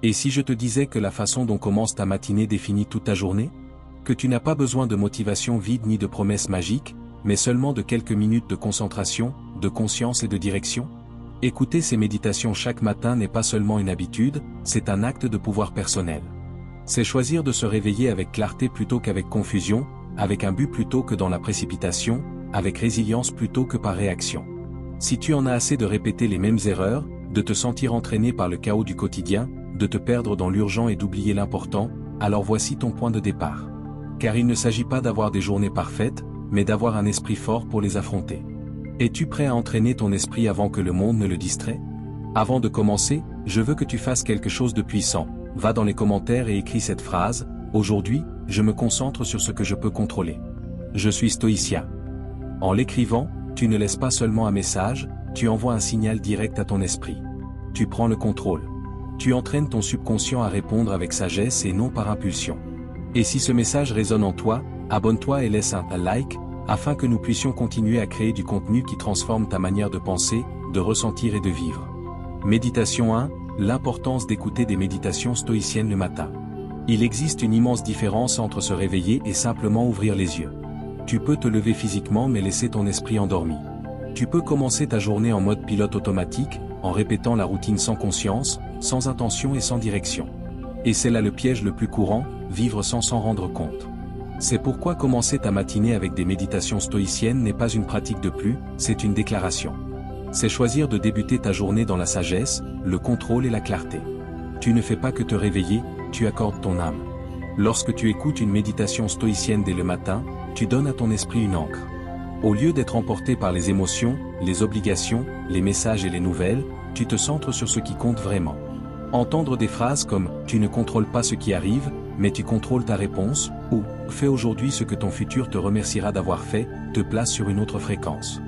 Et si je te disais que la façon dont commence ta matinée définit toute ta journée? Que tu n'as pas besoin de motivation vide ni de promesses magiques, mais seulement de quelques minutes de concentration, de conscience et de direction? Écouter ces méditations chaque matin n'est pas seulement une habitude, c'est un acte de pouvoir personnel. C'est choisir de se réveiller avec clarté plutôt qu'avec confusion, avec un but plutôt que dans la précipitation, avec résilience plutôt que par réaction. Si tu en as assez de répéter les mêmes erreurs, de te sentir entraîné par le chaos du quotidien, de te perdre dans l'urgent et d'oublier l'important, alors voici ton point de départ. Car il ne s'agit pas d'avoir des journées parfaites, mais d'avoir un esprit fort pour les affronter. Es-tu prêt à entraîner ton esprit avant que le monde ne le distrait? Avant de commencer, je veux que tu fasses quelque chose de puissant. Va dans les commentaires et écris cette phrase: aujourd'hui, je me concentre sur ce que je peux contrôler. Je suis stoïcien. En l'écrivant, tu ne laisses pas seulement un message, tu envoies un signal direct à ton esprit. Tu prends le contrôle. Tu entraînes ton subconscient à répondre avec sagesse et non par impulsion. Et si ce message résonne en toi, abonne-toi et laisse un like, afin que nous puissions continuer à créer du contenu qui transforme ta manière de penser, de ressentir et de vivre. Méditation 1, l'importance d'écouter des méditations stoïciennes le matin. Il existe une immense différence entre se réveiller et simplement ouvrir les yeux. Tu peux te lever physiquement mais laisser ton esprit endormi. Tu peux commencer ta journée en mode pilote automatique, en répétant la routine sans conscience, sans intention et sans direction. Et c'est là le piège le plus courant, vivre sans s'en rendre compte. C'est pourquoi commencer ta matinée avec des méditations stoïciennes n'est pas une pratique de plus, c'est une déclaration. C'est choisir de débuter ta journée dans la sagesse, le contrôle et la clarté. Tu ne fais pas que te réveiller, tu accordes ton âme. Lorsque tu écoutes une méditation stoïcienne dès le matin, tu donnes à ton esprit une encre. Au lieu d'être emporté par les émotions, les obligations, les messages et les nouvelles, tu te centres sur ce qui compte vraiment. Entendre des phrases comme « tu ne contrôles pas ce qui arrive, mais tu contrôles ta réponse » ou « fais aujourd'hui ce que ton futur te remerciera d'avoir fait » te place sur une autre fréquence.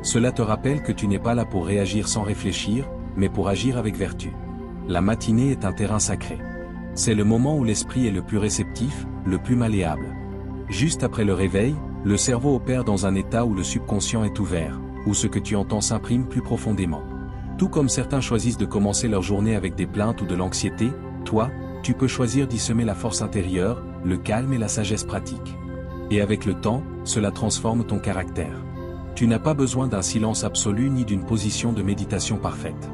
Cela te rappelle que tu n'es pas là pour réagir sans réfléchir, mais pour agir avec vertu. La matinée est un terrain sacré. C'est le moment où l'esprit est le plus réceptif, le plus malléable. Juste après le réveil, le cerveau opère dans un état où le subconscient est ouvert, où ce que tu entends s'imprime plus profondément. Tout comme certains choisissent de commencer leur journée avec des plaintes ou de l'anxiété, toi, tu peux choisir d'y semer la force intérieure, le calme et la sagesse pratique. Et avec le temps, cela transforme ton caractère. Tu n'as pas besoin d'un silence absolu ni d'une position de méditation parfaite.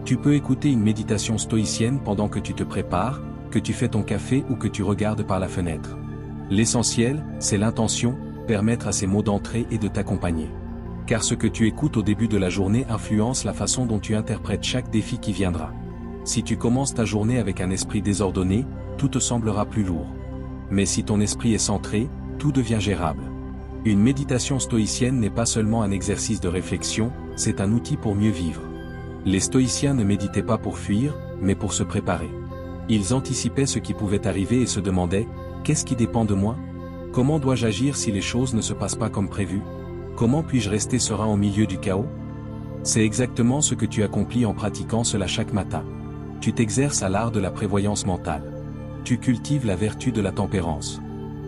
Tu peux écouter une méditation stoïcienne pendant que tu te prépares, que tu fais ton café ou que tu regardes par la fenêtre. L'essentiel, c'est l'intention, permettre à ces mots d'entrer et de t'accompagner. Car ce que tu écoutes au début de la journée influence la façon dont tu interprètes chaque défi qui viendra. Si tu commences ta journée avec un esprit désordonné, tout te semblera plus lourd. Mais si ton esprit est centré, tout devient gérable. Une méditation stoïcienne n'est pas seulement un exercice de réflexion, c'est un outil pour mieux vivre. Les stoïciens ne méditaient pas pour fuir, mais pour se préparer. Ils anticipaient ce qui pouvait arriver et se demandaient « qu'est-ce qui dépend de moi? Comment dois-je agir si les choses ne se passent pas comme prévu? Comment puis-je rester serein au milieu du chaos ?» C'est exactement ce que tu accomplis en pratiquant cela chaque matin. Tu t'exerces à l'art de la prévoyance mentale. Tu cultives la vertu de la tempérance.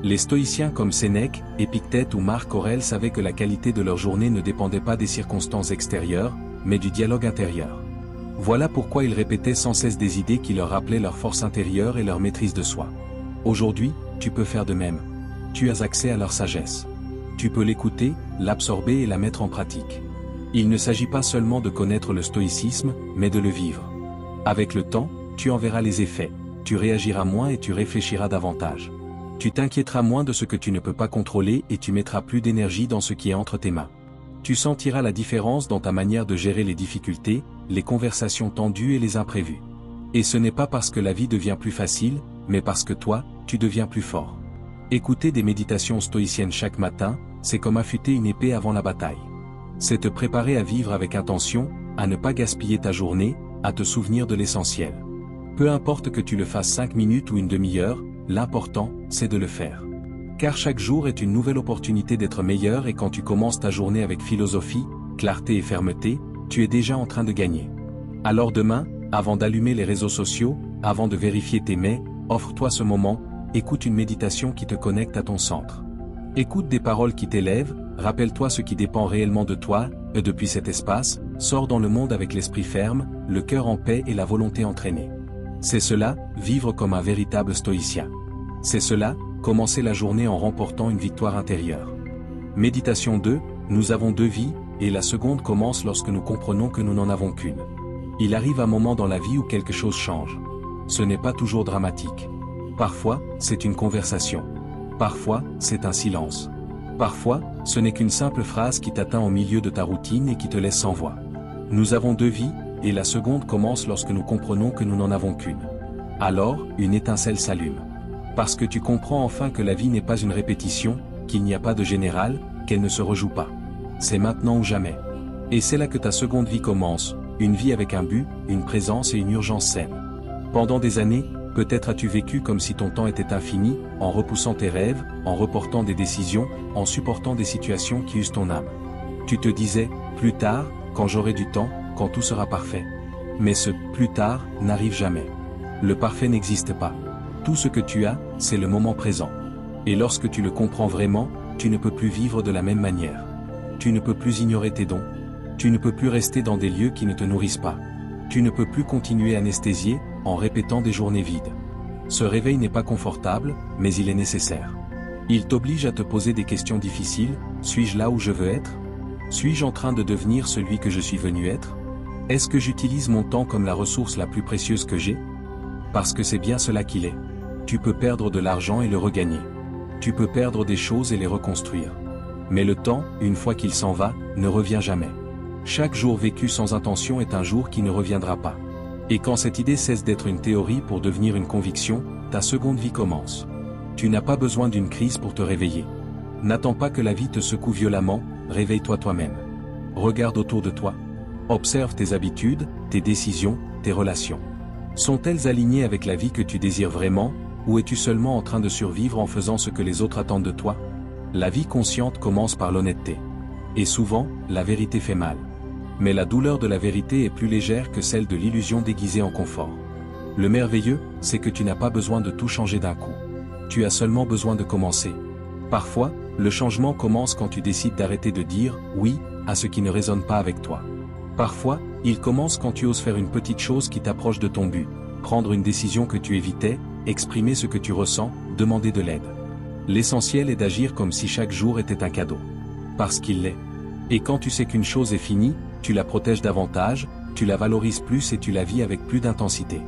Les stoïciens comme Sénèque, Épictète ou Marc Aurèle savaient que la qualité de leur journée ne dépendait pas des circonstances extérieures, mais du dialogue intérieur. Voilà pourquoi ils répétaient sans cesse des idées qui leur rappelaient leur force intérieure et leur maîtrise de soi. Aujourd'hui, tu peux faire de même. Tu as accès à leur sagesse. Tu peux l'écouter, l'absorber et la mettre en pratique. Il ne s'agit pas seulement de connaître le stoïcisme, mais de le vivre. Avec le temps, tu en verras les effets, tu réagiras moins et tu réfléchiras davantage. Tu t'inquiéteras moins de ce que tu ne peux pas contrôler et tu mettras plus d'énergie dans ce qui est entre tes mains. Tu sentiras la différence dans ta manière de gérer les difficultés, les conversations tendues et les imprévus. Et ce n'est pas parce que la vie devient plus facile, mais parce que toi, tu deviens plus fort. Écouter des méditations stoïciennes chaque matin, c'est comme affûter une épée avant la bataille. C'est te préparer à vivre avec intention, à ne pas gaspiller ta journée, à te souvenir de l'essentiel. Peu importe que tu le fasses 5 minutes ou une demi-heure, l'important, c'est de le faire. Car chaque jour est une nouvelle opportunité d'être meilleur et quand tu commences ta journée avec philosophie, clarté et fermeté, tu es déjà en train de gagner. Alors demain, avant d'allumer les réseaux sociaux, avant de vérifier tes mails, offre-toi ce moment, écoute une méditation qui te connecte à ton centre. Écoute des paroles qui t'élèvent, rappelle-toi ce qui dépend réellement de toi, et depuis cet espace, sors dans le monde avec l'esprit ferme, le cœur en paix et la volonté entraînée. C'est cela, vivre comme un véritable stoïcien. C'est cela, commencer la journée en remportant une victoire intérieure. Méditation 2, nous avons deux vies, et la seconde commence lorsque nous comprenons que nous n'en avons qu'une. Il arrive un moment dans la vie où quelque chose change. Ce n'est pas toujours dramatique. Parfois, c'est une conversation. Parfois, c'est un silence. Parfois, ce n'est qu'une simple phrase qui t'atteint au milieu de ta routine et qui te laisse sans voix. Nous avons deux vies, et la seconde commence lorsque nous comprenons que nous n'en avons qu'une. Alors, une étincelle s'allume. Parce que tu comprends enfin que la vie n'est pas une répétition, qu'il n'y a pas de général, qu'elle ne se rejoue pas. C'est maintenant ou jamais. Et c'est là que ta seconde vie commence, une vie avec un but, une présence et une urgence saine. Pendant des années, peut-être as-tu vécu comme si ton temps était infini, en repoussant tes rêves, en reportant des décisions, en supportant des situations qui usent ton âme. Tu te disais, plus tard, quand j'aurai du temps, quand tout sera parfait. Mais ce « plus tard » n'arrive jamais. Le parfait n'existe pas. Tout ce que tu as, c'est le moment présent. Et lorsque tu le comprends vraiment, tu ne peux plus vivre de la même manière. Tu ne peux plus ignorer tes dons. Tu ne peux plus rester dans des lieux qui ne te nourrissent pas. Tu ne peux plus continuer anesthésié, en répétant des journées vides. Ce réveil n'est pas confortable, mais il est nécessaire. Il t'oblige à te poser des questions difficiles. Suis-je là où je veux être? Suis-je en train de devenir celui que je suis venu être? Est-ce que j'utilise mon temps comme la ressource la plus précieuse que j'ai? Parce que c'est bien cela qu'il est. Tu peux perdre de l'argent et le regagner. Tu peux perdre des choses et les reconstruire. Mais le temps, une fois qu'il s'en va, ne revient jamais. Chaque jour vécu sans intention est un jour qui ne reviendra pas. Et quand cette idée cesse d'être une théorie pour devenir une conviction, ta seconde vie commence. Tu n'as pas besoin d'une crise pour te réveiller. N'attends pas que la vie te secoue violemment, réveille-toi toi-même. Regarde autour de toi. Observe tes habitudes, tes décisions, tes relations. Sont-elles alignées avec la vie que tu désires vraiment, ou es-tu seulement en train de survivre en faisant ce que les autres attendent de toi? La vie consciente commence par l'honnêteté. Et souvent, la vérité fait mal. Mais la douleur de la vérité est plus légère que celle de l'illusion déguisée en confort. Le merveilleux, c'est que tu n'as pas besoin de tout changer d'un coup. Tu as seulement besoin de commencer. Parfois, le changement commence quand tu décides d'arrêter de dire « oui » à ce qui ne résonne pas avec toi. Parfois, il commence quand tu oses faire une petite chose qui t'approche de ton but, prendre une décision que tu évitais, exprimer ce que tu ressens, demander de l'aide. L'essentiel est d'agir comme si chaque jour était un cadeau. Parce qu'il l'est. Et quand tu sais qu'une chose est finie, tu la protèges davantage, tu la valorises plus et tu la vis avec plus d'intensité.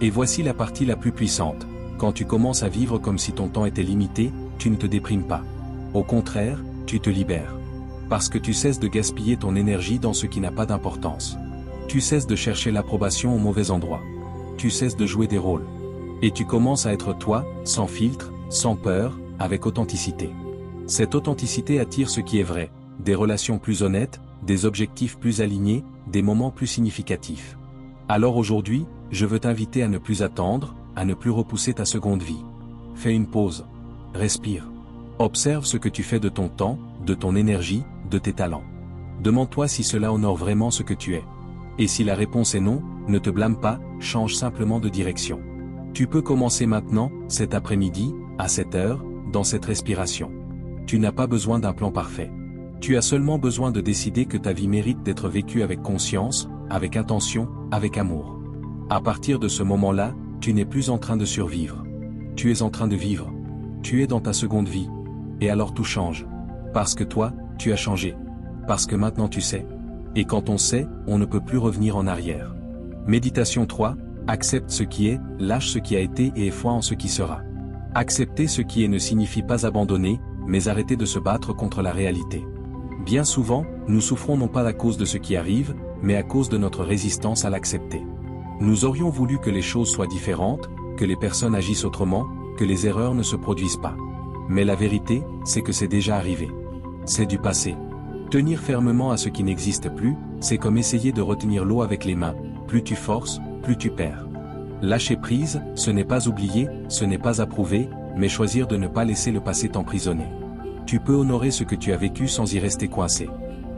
Et voici la partie la plus puissante. Quand tu commences à vivre comme si ton temps était limité, tu ne te déprimes pas. Au contraire, tu te libères. Parce que tu cesses de gaspiller ton énergie dans ce qui n'a pas d'importance. Tu cesses de chercher l'approbation au mauvais endroit. Tu cesses de jouer des rôles. Et tu commences à être toi, sans filtre, sans peur, avec authenticité. Cette authenticité attire ce qui est vrai, des relations plus honnêtes, des objectifs plus alignés, des moments plus significatifs. Alors aujourd'hui, je veux t'inviter à ne plus attendre, à ne plus repousser ta seconde vie. Fais une pause. Respire. Observe ce que tu fais de ton temps, de ton énergie, de tes talents. Demande-toi si cela honore vraiment ce que tu es. Et si la réponse est non, ne te blâme pas, change simplement de direction. Tu peux commencer maintenant, cet après-midi, à 7 heures, dans cette respiration. Tu n'as pas besoin d'un plan parfait. Tu as seulement besoin de décider que ta vie mérite d'être vécue avec conscience, avec intention, avec amour. À partir de ce moment-là, tu n'es plus en train de survivre. Tu es en train de vivre. Tu es dans ta seconde vie. Et alors tout change. Parce que toi, tu as changé. Parce que maintenant tu sais. Et quand on sait, on ne peut plus revenir en arrière. Méditation 3, accepte ce qui est, lâche ce qui a été et aie foi en ce qui sera. Accepter ce qui est ne signifie pas abandonner, mais arrêter de se battre contre la réalité. Bien souvent, nous souffrons non pas à cause de ce qui arrive, mais à cause de notre résistance à l'accepter. Nous aurions voulu que les choses soient différentes, que les personnes agissent autrement, que les erreurs ne se produisent pas. Mais la vérité, c'est que c'est déjà arrivé. C'est du passé. Tenir fermement à ce qui n'existe plus, c'est comme essayer de retenir l'eau avec les mains. Plus tu forces, plus tu perds. Lâcher prise, ce n'est pas oublier, ce n'est pas approuver, mais choisir de ne pas laisser le passé t'emprisonner. Tu peux honorer ce que tu as vécu sans y rester coincé.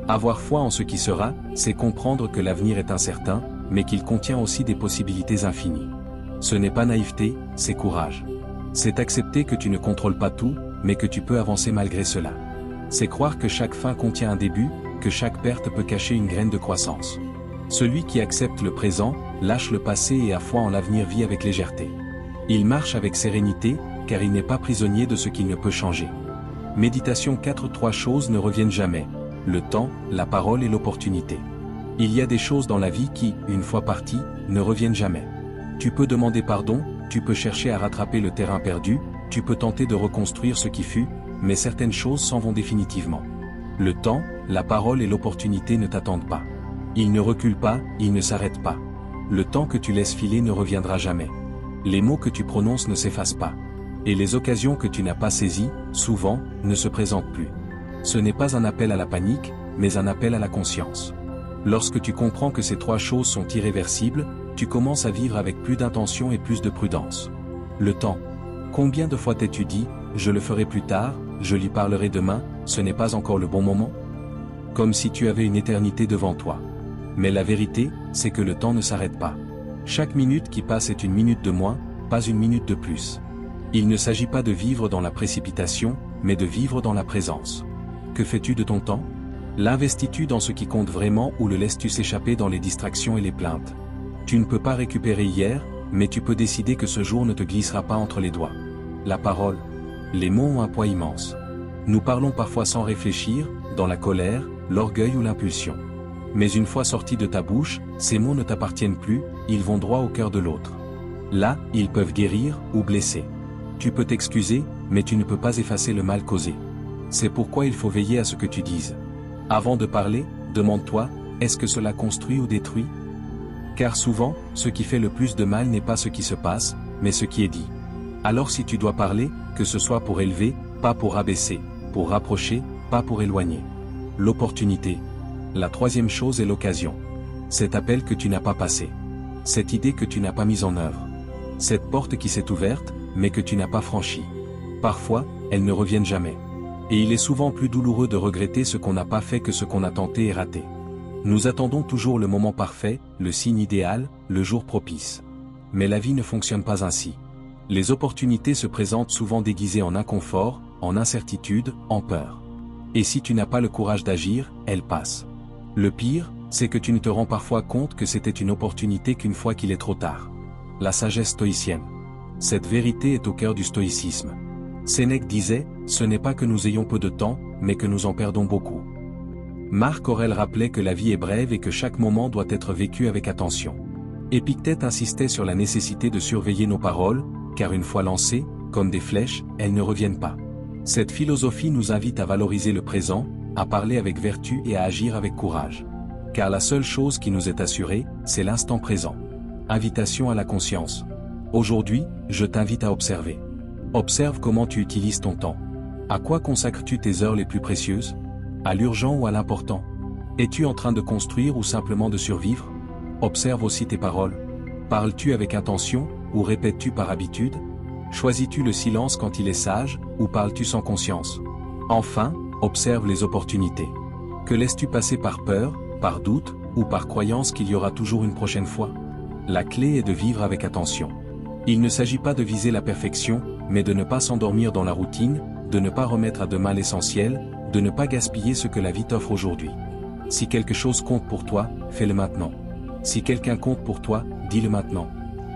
Avoir foi en ce qui sera, c'est comprendre que l'avenir est incertain, mais qu'il contient aussi des possibilités infinies. Ce n'est pas naïveté, c'est courage. C'est accepter que tu ne contrôles pas tout, mais que tu peux avancer malgré cela. C'est croire que chaque fin contient un début, que chaque perte peut cacher une graine de croissance. Celui qui accepte le présent, lâche le passé et a foi en l'avenir vit avec légèreté. Il marche avec sérénité, car il n'est pas prisonnier de ce qu'il ne peut changer. Méditation 4. Trois choses ne reviennent jamais: le temps, la parole et l'opportunité. Il y a des choses dans la vie qui, une fois parties, ne reviennent jamais. Tu peux demander pardon, tu peux chercher à rattraper le terrain perdu, tu peux tenter de reconstruire ce qui fut, mais certaines choses s'en vont définitivement. Le temps, la parole et l'opportunité ne t'attendent pas. Ils ne reculent pas, ils ne s'arrêtent pas. Le temps que tu laisses filer ne reviendra jamais. Les mots que tu prononces ne s'effacent pas. Et les occasions que tu n'as pas saisies, souvent, ne se présentent plus. Ce n'est pas un appel à la panique, mais un appel à la conscience. Lorsque tu comprends que ces trois choses sont irréversibles, tu commences à vivre avec plus d'intention et plus de prudence. Le temps. Combien de fois t'es-tu dit, je le ferai plus tard, je lui parlerai demain, ce n'est pas encore le bon moment? Comme si tu avais une éternité devant toi. Mais la vérité, c'est que le temps ne s'arrête pas. Chaque minute qui passe est une minute de moins, pas une minute de plus. Il ne s'agit pas de vivre dans la précipitation, mais de vivre dans la présence. Que fais-tu de ton temps? L'investis-tu dans ce qui compte vraiment ou le laisses-tu s'échapper dans les distractions et les plaintes? Tu ne peux pas récupérer hier, mais tu peux décider que ce jour ne te glissera pas entre les doigts. La parole. Les mots ont un poids immense. Nous parlons parfois sans réfléchir, dans la colère, l'orgueil ou l'impulsion. Mais une fois sortis de ta bouche, ces mots ne t'appartiennent plus, ils vont droit au cœur de l'autre. Là, ils peuvent guérir ou blesser. Tu peux t'excuser, mais tu ne peux pas effacer le mal causé. C'est pourquoi il faut veiller à ce que tu dises. Avant de parler, demande-toi, est-ce que cela construit ou détruit? Car souvent, ce qui fait le plus de mal n'est pas ce qui se passe, mais ce qui est dit. Alors si tu dois parler, que ce soit pour élever, pas pour abaisser, pour rapprocher, pas pour éloigner. L'opportunité. La troisième chose est l'occasion. Cet appel que tu n'as pas passé. Cette idée que tu n'as pas mise en œuvre. Cette porte qui s'est ouverte, mais que tu n'as pas franchie. Parfois, elles ne reviennent jamais. Et il est souvent plus douloureux de regretter ce qu'on n'a pas fait que ce qu'on a tenté et raté. Nous attendons toujours le moment parfait, le signe idéal, le jour propice. Mais la vie ne fonctionne pas ainsi. Les opportunités se présentent souvent déguisées en inconfort, en incertitude, en peur. Et si tu n'as pas le courage d'agir, elles passent. Le pire, c'est que tu ne te rends parfois compte que c'était une opportunité qu'une fois qu'il est trop tard. La sagesse stoïcienne. Cette vérité est au cœur du stoïcisme. Sénèque disait, ce n'est pas que nous ayons peu de temps, mais que nous en perdons beaucoup. Marc Aurèle rappelait que la vie est brève et que chaque moment doit être vécu avec attention. Épictète insistait sur la nécessité de surveiller nos paroles, car une fois lancées, comme des flèches, elles ne reviennent pas. Cette philosophie nous invite à valoriser le présent, à parler avec vertu et à agir avec courage. Car la seule chose qui nous est assurée, c'est l'instant présent. Invitation à la conscience. Aujourd'hui, je t'invite à observer. Observe comment tu utilises ton temps. À quoi consacres-tu tes heures les plus précieuses? À l'urgent ou à l'important? Es-tu en train de construire ou simplement de survivre? Observe aussi tes paroles. Parles-tu avec intention, ou répètes-tu par habitude? Choisis-tu le silence quand il est sage, ou parles-tu sans conscience? Enfin, observe les opportunités. Que laisses-tu passer par peur, par doute, ou par croyance qu'il y aura toujours une prochaine fois? La clé est de vivre avec attention. Il ne s'agit pas de viser la perfection, mais de ne pas s'endormir dans la routine, de ne pas remettre à demain l'essentiel, de ne pas gaspiller ce que la vie t'offre aujourd'hui. Si quelque chose compte pour toi, fais-le maintenant. Si quelqu'un compte pour toi, dis-le maintenant.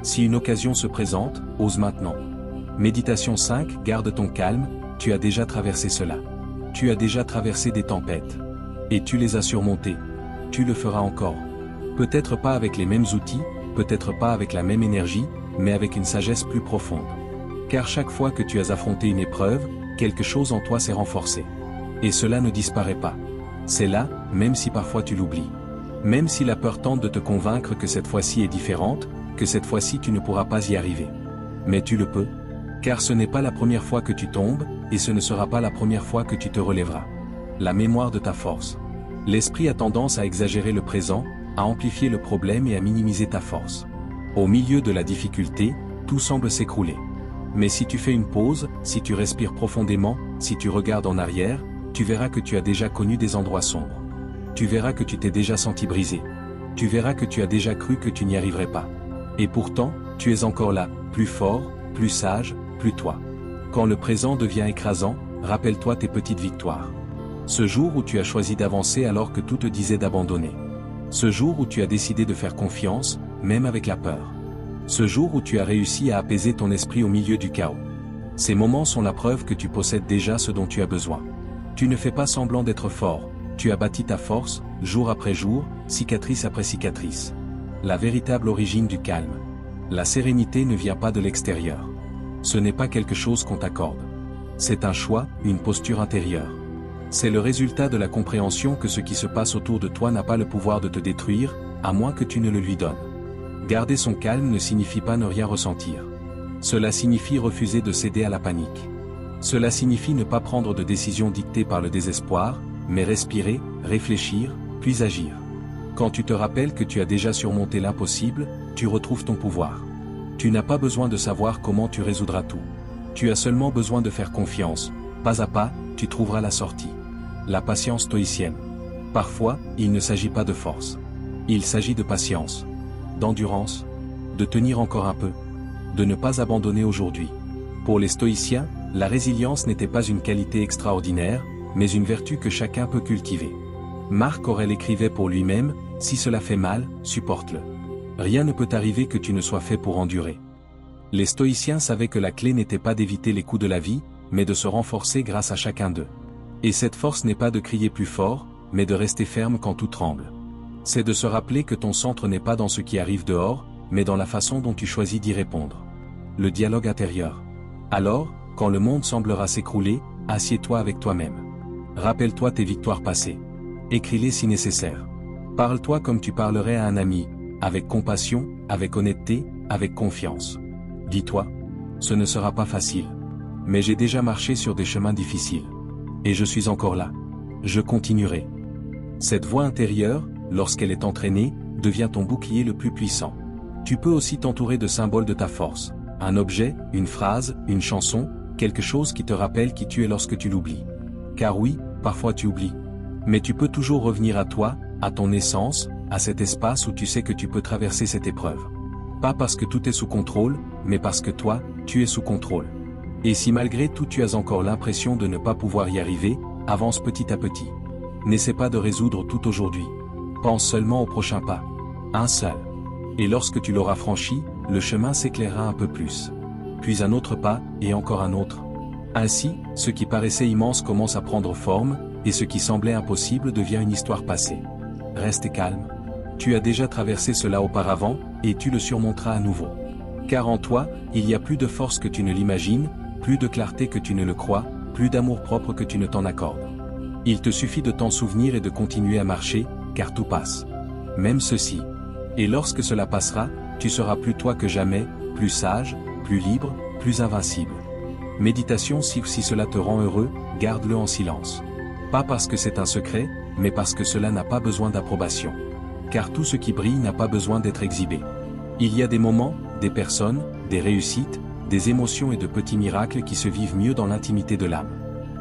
Si une occasion se présente, ose maintenant. Méditation 5. Garde ton calme, tu as déjà traversé cela. Tu as déjà traversé des tempêtes. Et tu les as surmontées. Tu le feras encore. Peut-être pas avec les mêmes outils, peut-être pas avec la même énergie, mais avec une sagesse plus profonde. Car chaque fois que tu as affronté une épreuve, quelque chose en toi s'est renforcé. Et cela ne disparaît pas. C'est là, même si parfois tu l'oublies. Même si la peur tente de te convaincre que cette fois-ci est différente, que cette fois-ci tu ne pourras pas y arriver. Mais tu le peux. Car ce n'est pas la première fois que tu tombes, et ce ne sera pas la première fois que tu te relèveras. La mémoire de ta force. L'esprit a tendance à exagérer le présent, à amplifier le problème et à minimiser ta force. Au milieu de la difficulté, tout semble s'écrouler. Mais si tu fais une pause, si tu respires profondément, si tu regardes en arrière, tu verras que tu as déjà connu des endroits sombres. Tu verras que tu t'es déjà senti brisé. Tu verras que tu as déjà cru que tu n'y arriverais pas. Et pourtant, tu es encore là, plus fort, plus sage, plus toi. Quand le présent devient écrasant, rappelle-toi tes petites victoires. Ce jour où tu as choisi d'avancer alors que tout te disait d'abandonner. Ce jour où tu as décidé de faire confiance, même avec la peur. Ce jour où tu as réussi à apaiser ton esprit au milieu du chaos. Ces moments sont la preuve que tu possèdes déjà ce dont tu as besoin. Tu ne fais pas semblant d'être fort, tu as bâti ta force, jour après jour, cicatrice après cicatrice. La véritable origine du calme. La sérénité ne vient pas de l'extérieur. Ce n'est pas quelque chose qu'on t'accorde. C'est un choix, une posture intérieure. C'est le résultat de la compréhension que ce qui se passe autour de toi n'a pas le pouvoir de te détruire, à moins que tu ne le lui donnes. Garder son calme ne signifie pas ne rien ressentir. Cela signifie refuser de céder à la panique. Cela signifie ne pas prendre de décisions dictées par le désespoir, mais respirer, réfléchir, puis agir. Quand tu te rappelles que tu as déjà surmonté l'impossible, tu retrouves ton pouvoir. Tu n'as pas besoin de savoir comment tu résoudras tout. Tu as seulement besoin de faire confiance. Pas à pas, tu trouveras la sortie. La patience stoïcienne. Parfois, il ne s'agit pas de force. Il s'agit de patience, d'endurance, de tenir encore un peu, de ne pas abandonner aujourd'hui. Pour les stoïciens, la résilience n'était pas une qualité extraordinaire, mais une vertu que chacun peut cultiver. Marc Aurèle écrivait pour lui-même, « Si cela fait mal, supporte-le. Rien ne peut arriver que tu ne sois fait pour endurer. » Les stoïciens savaient que la clé n'était pas d'éviter les coups de la vie, mais de se renforcer grâce à chacun d'eux. Et cette force n'est pas de crier plus fort, mais de rester ferme quand tout tremble. C'est de se rappeler que ton centre n'est pas dans ce qui arrive dehors, mais dans la façon dont tu choisis d'y répondre. Le dialogue intérieur. Alors, quand le monde semblera s'écrouler, assieds-toi avec toi-même. Rappelle-toi tes victoires passées. Écris-les si nécessaire. Parle-toi comme tu parlerais à un ami, avec compassion, avec honnêteté, avec confiance. Dis-toi, ce ne sera pas facile. Mais j'ai déjà marché sur des chemins difficiles. Et je suis encore là. Je continuerai. Cette voix intérieure, lorsqu'elle est entraînée, devient ton bouclier le plus puissant. Tu peux aussi t'entourer de symboles de ta force. Un objet, une phrase, une chanson, quelque chose qui te rappelle qui tu es lorsque tu l'oublies. Car oui, parfois tu oublies. Mais tu peux toujours revenir à toi, à ton essence, à cet espace où tu sais que tu peux traverser cette épreuve. Pas parce que tout est sous contrôle, mais parce que toi, tu es sous contrôle. Et si malgré tout tu as encore l'impression de ne pas pouvoir y arriver, avance petit à petit. N'essaie pas de résoudre tout aujourd'hui. Pense seulement au prochain pas. Un seul. Et lorsque tu l'auras franchi, le chemin s'éclairera un peu plus. Puis un autre pas, et encore un autre. Ainsi, ce qui paraissait immense commence à prendre forme, et ce qui semblait impossible devient une histoire passée. Reste calme. Tu as déjà traversé cela auparavant, et tu le surmonteras à nouveau. Car en toi, il y a plus de force que tu ne l'imagines, plus de clarté que tu ne le crois, plus d'amour propre que tu ne t'en accordes. Il te suffit de t'en souvenir et de continuer à marcher, car tout passe. Même ceci. Et lorsque cela passera, tu seras plus toi que jamais, plus sage, plus libre, plus invincible. Méditation si cela te rend heureux, garde-le en silence. Pas parce que c'est un secret, mais parce que cela n'a pas besoin d'approbation. Car tout ce qui brille n'a pas besoin d'être exhibé. Il y a des moments, des personnes, des réussites, des émotions et de petits miracles qui se vivent mieux dans l'intimité de l'âme.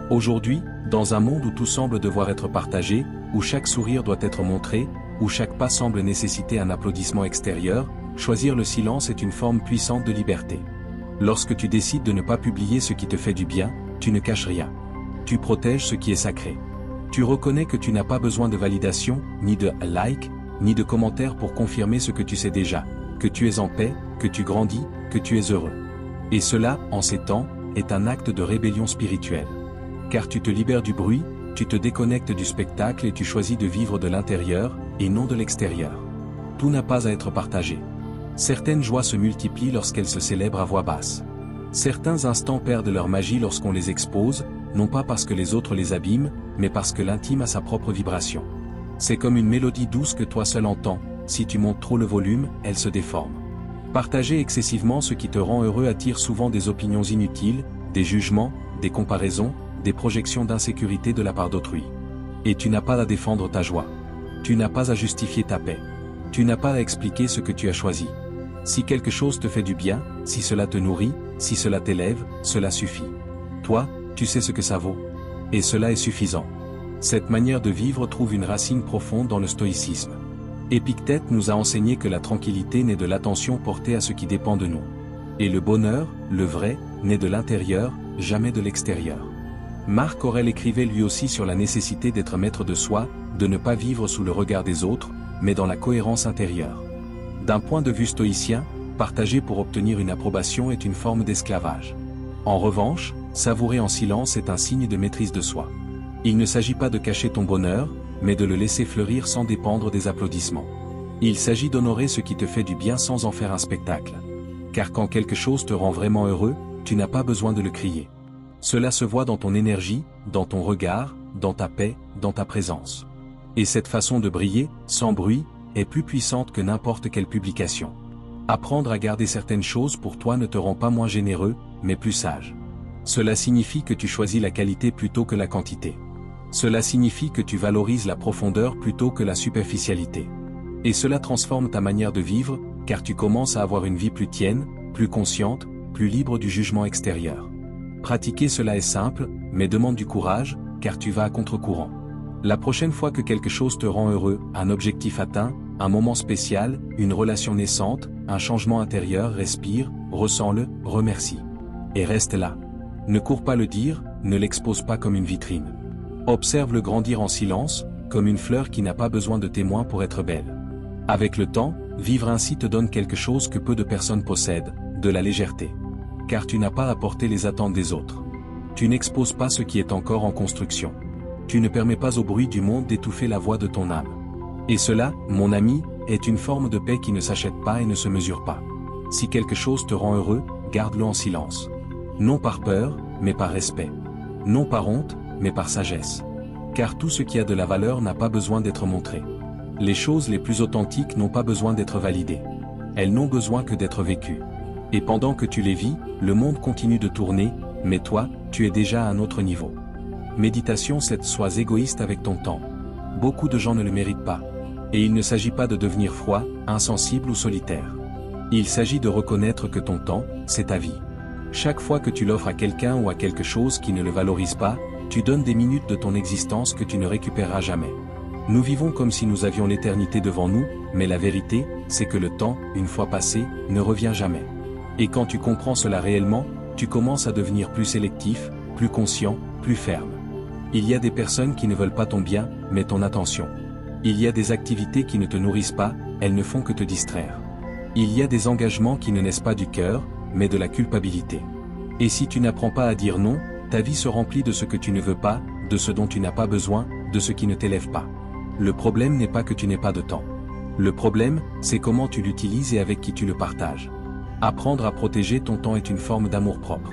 Aujourd'hui, dans un monde où tout semble devoir être partagé, où chaque sourire doit être montré, où chaque pas semble nécessiter un applaudissement extérieur, choisir le silence est une forme puissante de liberté. Lorsque tu décides de ne pas publier ce qui te fait du bien, tu ne caches rien. Tu protèges ce qui est sacré. Tu reconnais que tu n'as pas besoin de validation, ni de like, ni de commentaires pour confirmer ce que tu sais déjà, que tu es en paix, que tu grandis, que tu es heureux. Et cela, en ces temps, est un acte de rébellion spirituelle. Car tu te libères du bruit, tu te déconnectes du spectacle et tu choisis de vivre de l'intérieur, et non de l'extérieur. Tout n'a pas à être partagé. Certaines joies se multiplient lorsqu'elles se célèbrent à voix basse. Certains instants perdent leur magie lorsqu'on les expose, non pas parce que les autres les abîment, mais parce que l'intime a sa propre vibration. C'est comme une mélodie douce que toi seul entends, si tu montes trop le volume, elle se déforme. Partager excessivement ce qui te rend heureux attire souvent des opinions inutiles, des jugements, des comparaisons, des projections d'insécurité de la part d'autrui. Et tu n'as pas à défendre ta joie. Tu n'as pas à justifier ta paix. Tu n'as pas à expliquer ce que tu as choisi. Si quelque chose te fait du bien, si cela te nourrit, si cela t'élève, cela suffit. Toi, tu sais ce que ça vaut. Et cela est suffisant. Cette manière de vivre trouve une racine profonde dans le stoïcisme. Épictète nous a enseigné que la tranquillité naît de l'attention portée à ce qui dépend de nous. Et le bonheur, le vrai, naît de l'intérieur, jamais de l'extérieur. Marc Aurèle écrivait lui aussi sur la nécessité d'être maître de soi, de ne pas vivre sous le regard des autres, mais dans la cohérence intérieure. D'un point de vue stoïcien, partager pour obtenir une approbation est une forme d'esclavage. En revanche, savourer en silence est un signe de maîtrise de soi. Il ne s'agit pas de cacher ton bonheur, mais de le laisser fleurir sans dépendre des applaudissements. Il s'agit d'honorer ce qui te fait du bien sans en faire un spectacle. Car quand quelque chose te rend vraiment heureux, tu n'as pas besoin de le crier. Cela se voit dans ton énergie, dans ton regard, dans ta paix, dans ta présence. Et cette façon de briller, sans bruit, est plus puissante que n'importe quelle publication. Apprendre à garder certaines choses pour toi ne te rend pas moins généreux, mais plus sage. Cela signifie que tu choisis la qualité plutôt que la quantité. Cela signifie que tu valorises la profondeur plutôt que la superficialité. Et cela transforme ta manière de vivre, car tu commences à avoir une vie plus tienne, plus consciente, plus libre du jugement extérieur. Pratiquer cela est simple, mais demande du courage, car tu vas à contre-courant. La prochaine fois que quelque chose te rend heureux, un objectif atteint, un moment spécial, une relation naissante, un changement intérieur, respire, ressens-le, remercie. Et reste là. Ne cours pas le dire, ne l'expose pas comme une vitrine. Observe-le grandir en silence, comme une fleur qui n'a pas besoin de témoins pour être belle. Avec le temps, vivre ainsi te donne quelque chose que peu de personnes possèdent, de la légèreté. Car tu n'as pas à porter les attentes des autres. Tu n'exposes pas ce qui est encore en construction. Tu ne permets pas au bruit du monde d'étouffer la voix de ton âme. Et cela, mon ami, est une forme de paix qui ne s'achète pas et ne se mesure pas. Si quelque chose te rend heureux, garde-le en silence. Non par peur, mais par respect. Non par honte, mais par sagesse. Car tout ce qui a de la valeur n'a pas besoin d'être montré. Les choses les plus authentiques n'ont pas besoin d'être validées. Elles n'ont besoin que d'être vécues. Et pendant que tu les vis, le monde continue de tourner, mais toi, tu es déjà à un autre niveau. Méditation 7. Sois égoïste avec ton temps. Beaucoup de gens ne le méritent pas. Et il ne s'agit pas de devenir froid, insensible ou solitaire. Il s'agit de reconnaître que ton temps, c'est ta vie. Chaque fois que tu l'offres à quelqu'un ou à quelque chose qui ne le valorise pas, tu donnes des minutes de ton existence que tu ne récupéreras jamais. Nous vivons comme si nous avions l'éternité devant nous, mais la vérité, c'est que le temps, une fois passé, ne revient jamais. Et quand tu comprends cela réellement, tu commences à devenir plus sélectif, plus conscient, plus ferme. Il y a des personnes qui ne veulent pas ton bien, mais ton attention. Il y a des activités qui ne te nourrissent pas, elles ne font que te distraire. Il y a des engagements qui ne naissent pas du cœur, mais de la culpabilité. Et si tu n'apprends pas à dire non, ta vie se remplit de ce que tu ne veux pas, de ce dont tu n'as pas besoin, de ce qui ne t'élève pas. Le problème n'est pas que tu n'aies pas de temps. Le problème, c'est comment tu l'utilises et avec qui tu le partages. Apprendre à protéger ton temps est une forme d'amour-propre.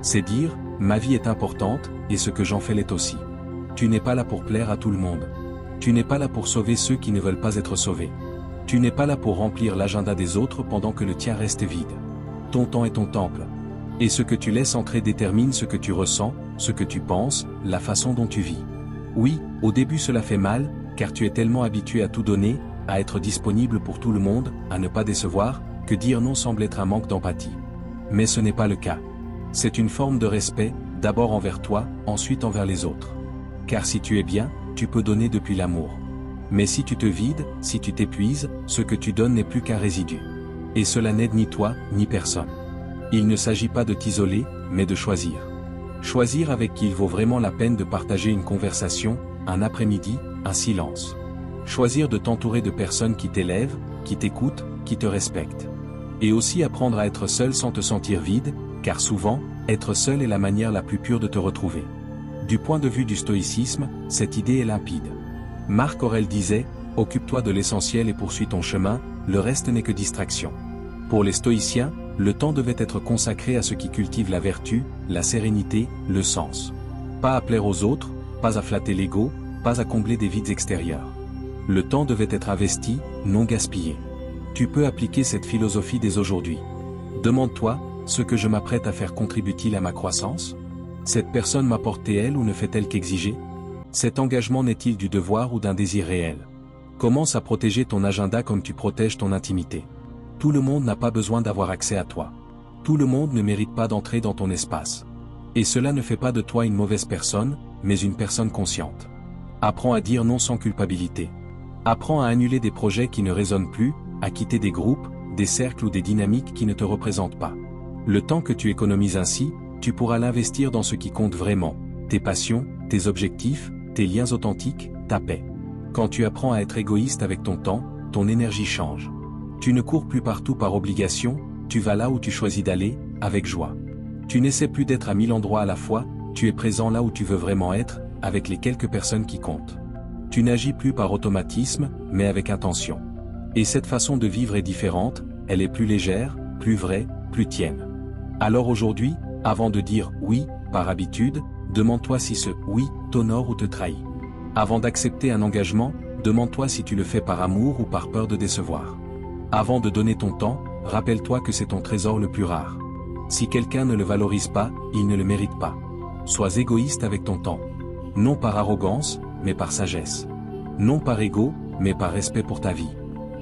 C'est dire, ma vie est importante, et ce que j'en fais l'est aussi. Tu n'es pas là pour plaire à tout le monde. Tu n'es pas là pour sauver ceux qui ne veulent pas être sauvés. Tu n'es pas là pour remplir l'agenda des autres pendant que le tien reste vide. Ton temps est ton temple. Et ce que tu laisses entrer détermine ce que tu ressens, ce que tu penses, la façon dont tu vis. Oui, au début cela fait mal, car tu es tellement habitué à tout donner, à être disponible pour tout le monde, à ne pas décevoir, que dire non semble être un manque d'empathie. Mais ce n'est pas le cas. C'est une forme de respect, d'abord envers toi, ensuite envers les autres. Car si tu es bien, tu peux donner depuis l'amour. Mais si tu te vides, si tu t'épuises, ce que tu donnes n'est plus qu'un résidu. Et cela n'aide ni toi, ni personne. Il ne s'agit pas de t'isoler, mais de choisir. Choisir avec qui il vaut vraiment la peine de partager une conversation, un après-midi, un silence. Choisir de t'entourer de personnes qui t'élèvent, qui t'écoutent, qui te respectent. Et aussi apprendre à être seul sans te sentir vide, car souvent, être seul est la manière la plus pure de te retrouver. Du point de vue du stoïcisme, cette idée est limpide. Marc Aurèle disait, « Occupe-toi de l'essentiel et poursuis ton chemin, le reste n'est que distraction. » Pour les stoïciens, le temps devait être consacré à ce qui cultive la vertu, la sérénité, le sens. Pas à plaire aux autres, pas à flatter l'ego, pas à combler des vides extérieurs. Le temps devait être investi, non gaspillé. Tu peux appliquer cette philosophie dès aujourd'hui. Demande-toi, ce que je m'apprête à faire contribue-t-il à ma croissance ? Cette personne m'apporte-t-elle ou ne fait-elle qu'exiger ? Cet engagement n'est-il du devoir ou d'un désir réel ? Commence à protéger ton agenda comme tu protèges ton intimité. Tout le monde n'a pas besoin d'avoir accès à toi. Tout le monde ne mérite pas d'entrer dans ton espace. Et cela ne fait pas de toi une mauvaise personne, mais une personne consciente. Apprends à dire non sans culpabilité. Apprends à annuler des projets qui ne résonnent plus, à quitter des groupes, des cercles ou des dynamiques qui ne te représentent pas. Le temps que tu économises ainsi, tu pourras l'investir dans ce qui compte vraiment, tes passions, tes objectifs, tes liens authentiques, ta paix. Quand tu apprends à être égoïste avec ton temps, ton énergie change. Tu ne cours plus partout par obligation, tu vas là où tu choisis d'aller, avec joie. Tu n'essaies plus d'être à 1000 endroits à la fois, tu es présent là où tu veux vraiment être, avec les quelques personnes qui comptent. Tu n'agis plus par automatisme, mais avec intention. Et cette façon de vivre est différente, elle est plus légère, plus vraie, plus tienne. Alors aujourd'hui, avant de dire « oui » par habitude, demande-toi si ce « oui » t'honore ou te trahit. Avant d'accepter un engagement, demande-toi si tu le fais par amour ou par peur de décevoir. Avant de donner ton temps, rappelle-toi que c'est ton trésor le plus rare. Si quelqu'un ne le valorise pas, il ne le mérite pas. Sois égoïste avec ton temps. Non par arrogance, mais par sagesse. Non par ego, mais par respect pour ta vie.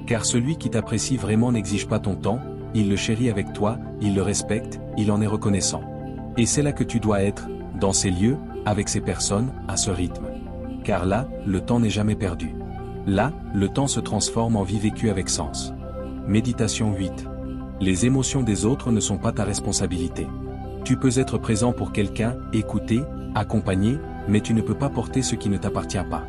Car celui qui t'apprécie vraiment n'exige pas ton temps, il le chérit avec toi, il le respecte, il en est reconnaissant. Et c'est là que tu dois être, dans ces lieux, avec ces personnes, à ce rythme. Car là, le temps n'est jamais perdu. Là, le temps se transforme en vie vécue avec sens. Méditation 8. Les émotions des autres ne sont pas ta responsabilité. Tu peux être présent pour quelqu'un, écouter, accompagner, mais tu ne peux pas porter ce qui ne t'appartient pas.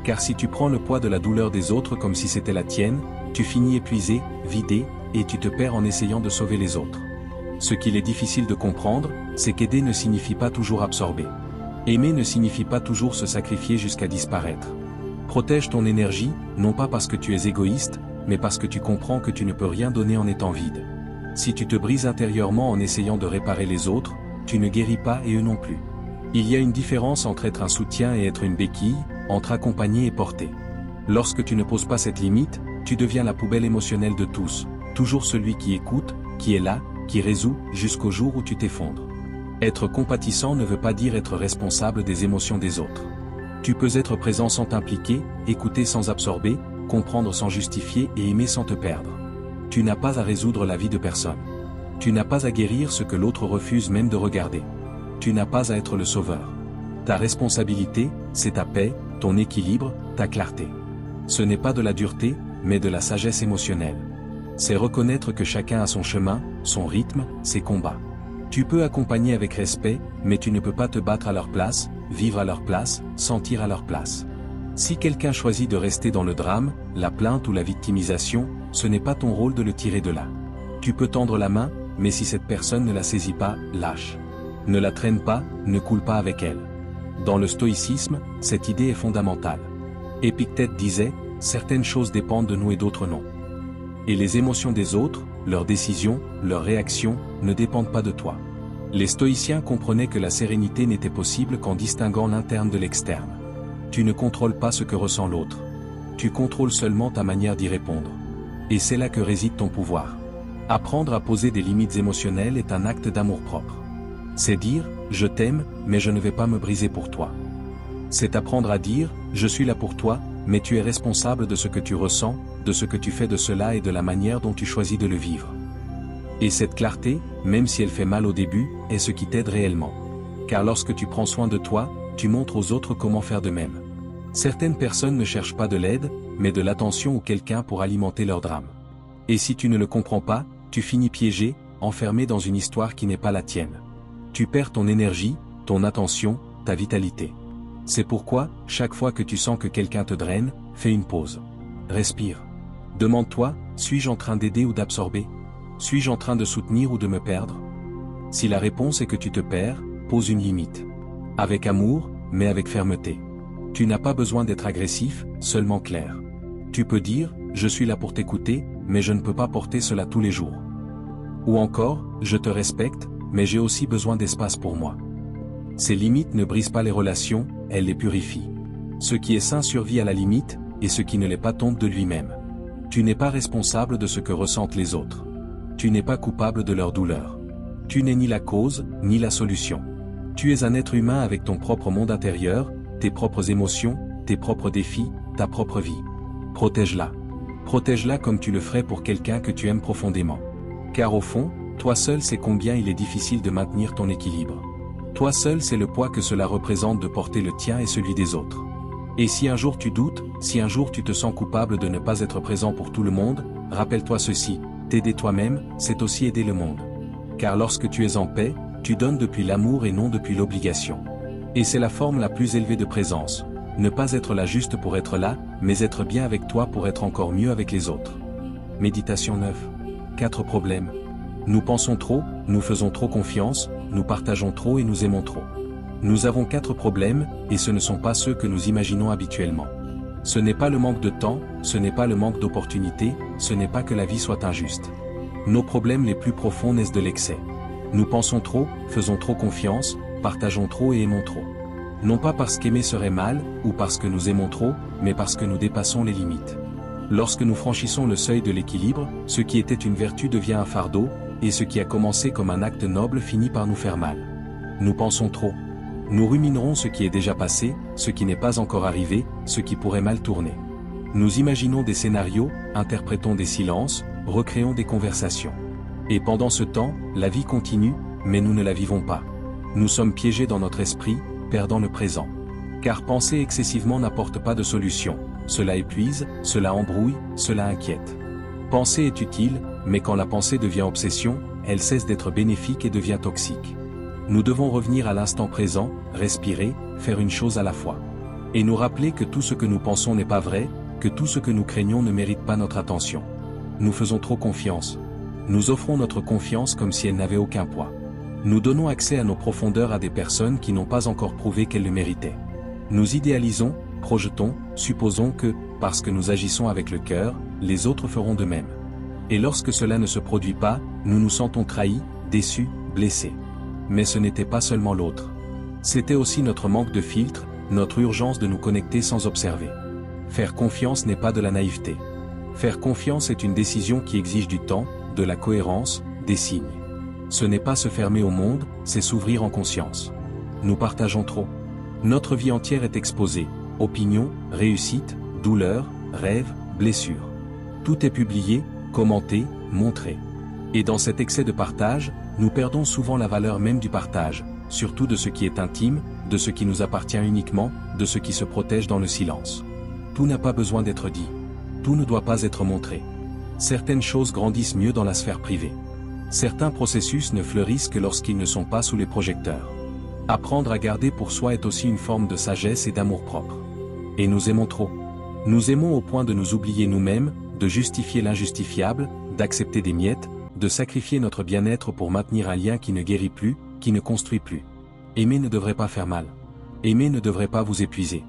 Car si tu prends le poids de la douleur des autres comme si c'était la tienne, tu finis épuisé, vidé, et tu te perds en essayant de sauver les autres. Ce qu'il est difficile de comprendre, c'est qu'aider ne signifie pas toujours absorber. Aimer ne signifie pas toujours se sacrifier jusqu'à disparaître. Protège ton énergie, non pas parce que tu es égoïste, mais parce que tu comprends que tu ne peux rien donner en étant vide. Si tu te brises intérieurement en essayant de réparer les autres, tu ne guéris pas et eux non plus. Il y a une différence entre être un soutien et être une béquille, entre accompagner et porter. Lorsque tu ne poses pas cette limite, tu deviens la poubelle émotionnelle de tous, toujours celui qui écoute, qui est là, qui résout, jusqu'au jour où tu t'effondres. Être compatissant ne veut pas dire être responsable des émotions des autres. Tu peux être présent sans t'impliquer, écouter sans absorber, comprendre sans justifier et aimer sans te perdre. Tu n'as pas à résoudre la vie de personne. Tu n'as pas à guérir ce que l'autre refuse même de regarder. Tu n'as pas à être le sauveur. Ta responsabilité, c'est ta paix, ton équilibre, ta clarté. Ce n'est pas de la dureté, mais de la sagesse émotionnelle. C'est reconnaître que chacun a son chemin, son rythme, ses combats. Tu peux accompagner avec respect, mais tu ne peux pas te battre à leur place, vivre à leur place, sentir à leur place. Si quelqu'un choisit de rester dans le drame, la plainte ou la victimisation, ce n'est pas ton rôle de le tirer de là. Tu peux tendre la main, mais si cette personne ne la saisit pas, lâche. Ne la traîne pas, ne coule pas avec elle. Dans le stoïcisme, cette idée est fondamentale. Épictète disait, certaines choses dépendent de nous et d'autres non. Et les émotions des autres, leurs décisions, leurs réactions, ne dépendent pas de toi. Les stoïciens comprenaient que la sérénité n'était possible qu'en distinguant l'interne de l'externe. Tu ne contrôles pas ce que ressent l'autre. Tu contrôles seulement ta manière d'y répondre. Et c'est là que réside ton pouvoir. Apprendre à poser des limites émotionnelles est un acte d'amour-propre. C'est dire, je t'aime, mais je ne vais pas me briser pour toi. C'est apprendre à dire, je suis là pour toi, mais tu es responsable de ce que tu ressens, de ce que tu fais de cela et de la manière dont tu choisis de le vivre. Et cette clarté, même si elle fait mal au début, est ce qui t'aide réellement. Car lorsque tu prends soin de toi, tu montres aux autres comment faire de même. Certaines personnes ne cherchent pas de l'aide, mais de l'attention ou quelqu'un pour alimenter leur drame. Et si tu ne le comprends pas, tu finis piégé, enfermé dans une histoire qui n'est pas la tienne. Tu perds ton énergie, ton attention, ta vitalité. C'est pourquoi, chaque fois que tu sens que quelqu'un te draine, fais une pause. Respire. Demande-toi, suis-je en train d'aider ou d'absorber? Suis-je en train de soutenir ou de me perdre? Si la réponse est que tu te perds, pose une limite. Avec amour, mais avec fermeté. Tu n'as pas besoin d'être agressif, seulement clair. Tu peux dire, je suis là pour t'écouter, mais je ne peux pas porter cela tous les jours. Ou encore, je te respecte, mais j'ai aussi besoin d'espace pour moi. Ces limites ne brisent pas les relations, elles les purifient. Ce qui est sain survit à la limite, et ce qui ne l'est pas tombe de lui-même. Tu n'es pas responsable de ce que ressentent les autres. Tu n'es pas coupable de leur douleur. Tu n'es ni la cause, ni la solution. Tu es un être humain avec ton propre monde intérieur, tes propres émotions, tes propres défis, ta propre vie. Protège-la. Protège-la comme tu le ferais pour quelqu'un que tu aimes profondément. Car au fond, toi seul sais combien il est difficile de maintenir ton équilibre. Toi seul sais le poids que cela représente de porter le tien et celui des autres. Et si un jour tu doutes, si un jour tu te sens coupable de ne pas être présent pour tout le monde, rappelle-toi ceci, t'aider toi-même, c'est aussi aider le monde. Car lorsque tu es en paix, tu donnes depuis l'amour et non depuis l'obligation. Et c'est la forme la plus élevée de présence. Ne pas être là juste pour être là, mais être bien avec toi pour être encore mieux avec les autres. Méditation 9. 4 problèmes. Nous pensons trop, nous faisons trop confiance, nous partageons trop et nous aimons trop. Nous avons 4 problèmes, et ce ne sont pas ceux que nous imaginons habituellement. Ce n'est pas le manque de temps, ce n'est pas le manque d'opportunités, ce n'est pas que la vie soit injuste. Nos problèmes les plus profonds naissent de l'excès. Nous pensons trop, faisons trop confiance, partageons trop et aimons trop. Non pas parce qu'aimer serait mal, ou parce que nous aimons trop, mais parce que nous dépassons les limites. Lorsque nous franchissons le seuil de l'équilibre, ce qui était une vertu devient un fardeau, et ce qui a commencé comme un acte noble finit par nous faire mal. Nous pensons trop. Nous ruminerons ce qui est déjà passé, ce qui n'est pas encore arrivé, ce qui pourrait mal tourner. Nous imaginons des scénarios, interprétons des silences, recréons des conversations. Et pendant ce temps, la vie continue, mais nous ne la vivons pas. Nous sommes piégés dans notre esprit, perdant le présent. Car penser excessivement n'apporte pas de solution. Cela épuise, cela embrouille, cela inquiète. Penser est utile, mais quand la pensée devient obsession, elle cesse d'être bénéfique et devient toxique. Nous devons revenir à l'instant présent, respirer, faire une chose à la fois. Et nous rappeler que tout ce que nous pensons n'est pas vrai, que tout ce que nous craignons ne mérite pas notre attention. Nous faisons trop confiance. Nous offrons notre confiance comme si elle n'avait aucun poids. Nous donnons accès à nos profondeurs à des personnes qui n'ont pas encore prouvé qu'elles le méritaient. Nous idéalisons, projetons, supposons que, parce que nous agissons avec le cœur, les autres feront de même. Et lorsque cela ne se produit pas, nous nous sentons trahis, déçus, blessés. Mais ce n'était pas seulement l'autre. C'était aussi notre manque de filtre, notre urgence de nous connecter sans observer. Faire confiance n'est pas de la naïveté. Faire confiance est une décision qui exige du temps, de la cohérence, des signes. Ce n'est pas se fermer au monde, c'est s'ouvrir en conscience. Nous partageons trop. Notre vie entière est exposée. Opinions, réussites, douleurs, rêves, blessures. Tout est publié, commenté, montré. Et dans cet excès de partage, nous perdons souvent la valeur même du partage, surtout de ce qui est intime, de ce qui nous appartient uniquement, de ce qui se protège dans le silence. Tout n'a pas besoin d'être dit. Tout ne doit pas être montré. Certaines choses grandissent mieux dans la sphère privée. Certains processus ne fleurissent que lorsqu'ils ne sont pas sous les projecteurs. Apprendre à garder pour soi est aussi une forme de sagesse et d'amour-propre. Et nous aimons trop. Nous aimons au point de nous oublier nous-mêmes, de justifier l'injustifiable, d'accepter des miettes, de sacrifier notre bien-être pour maintenir un lien qui ne guérit plus, qui ne construit plus. Aimer ne devrait pas faire mal. Aimer ne devrait pas vous épuiser.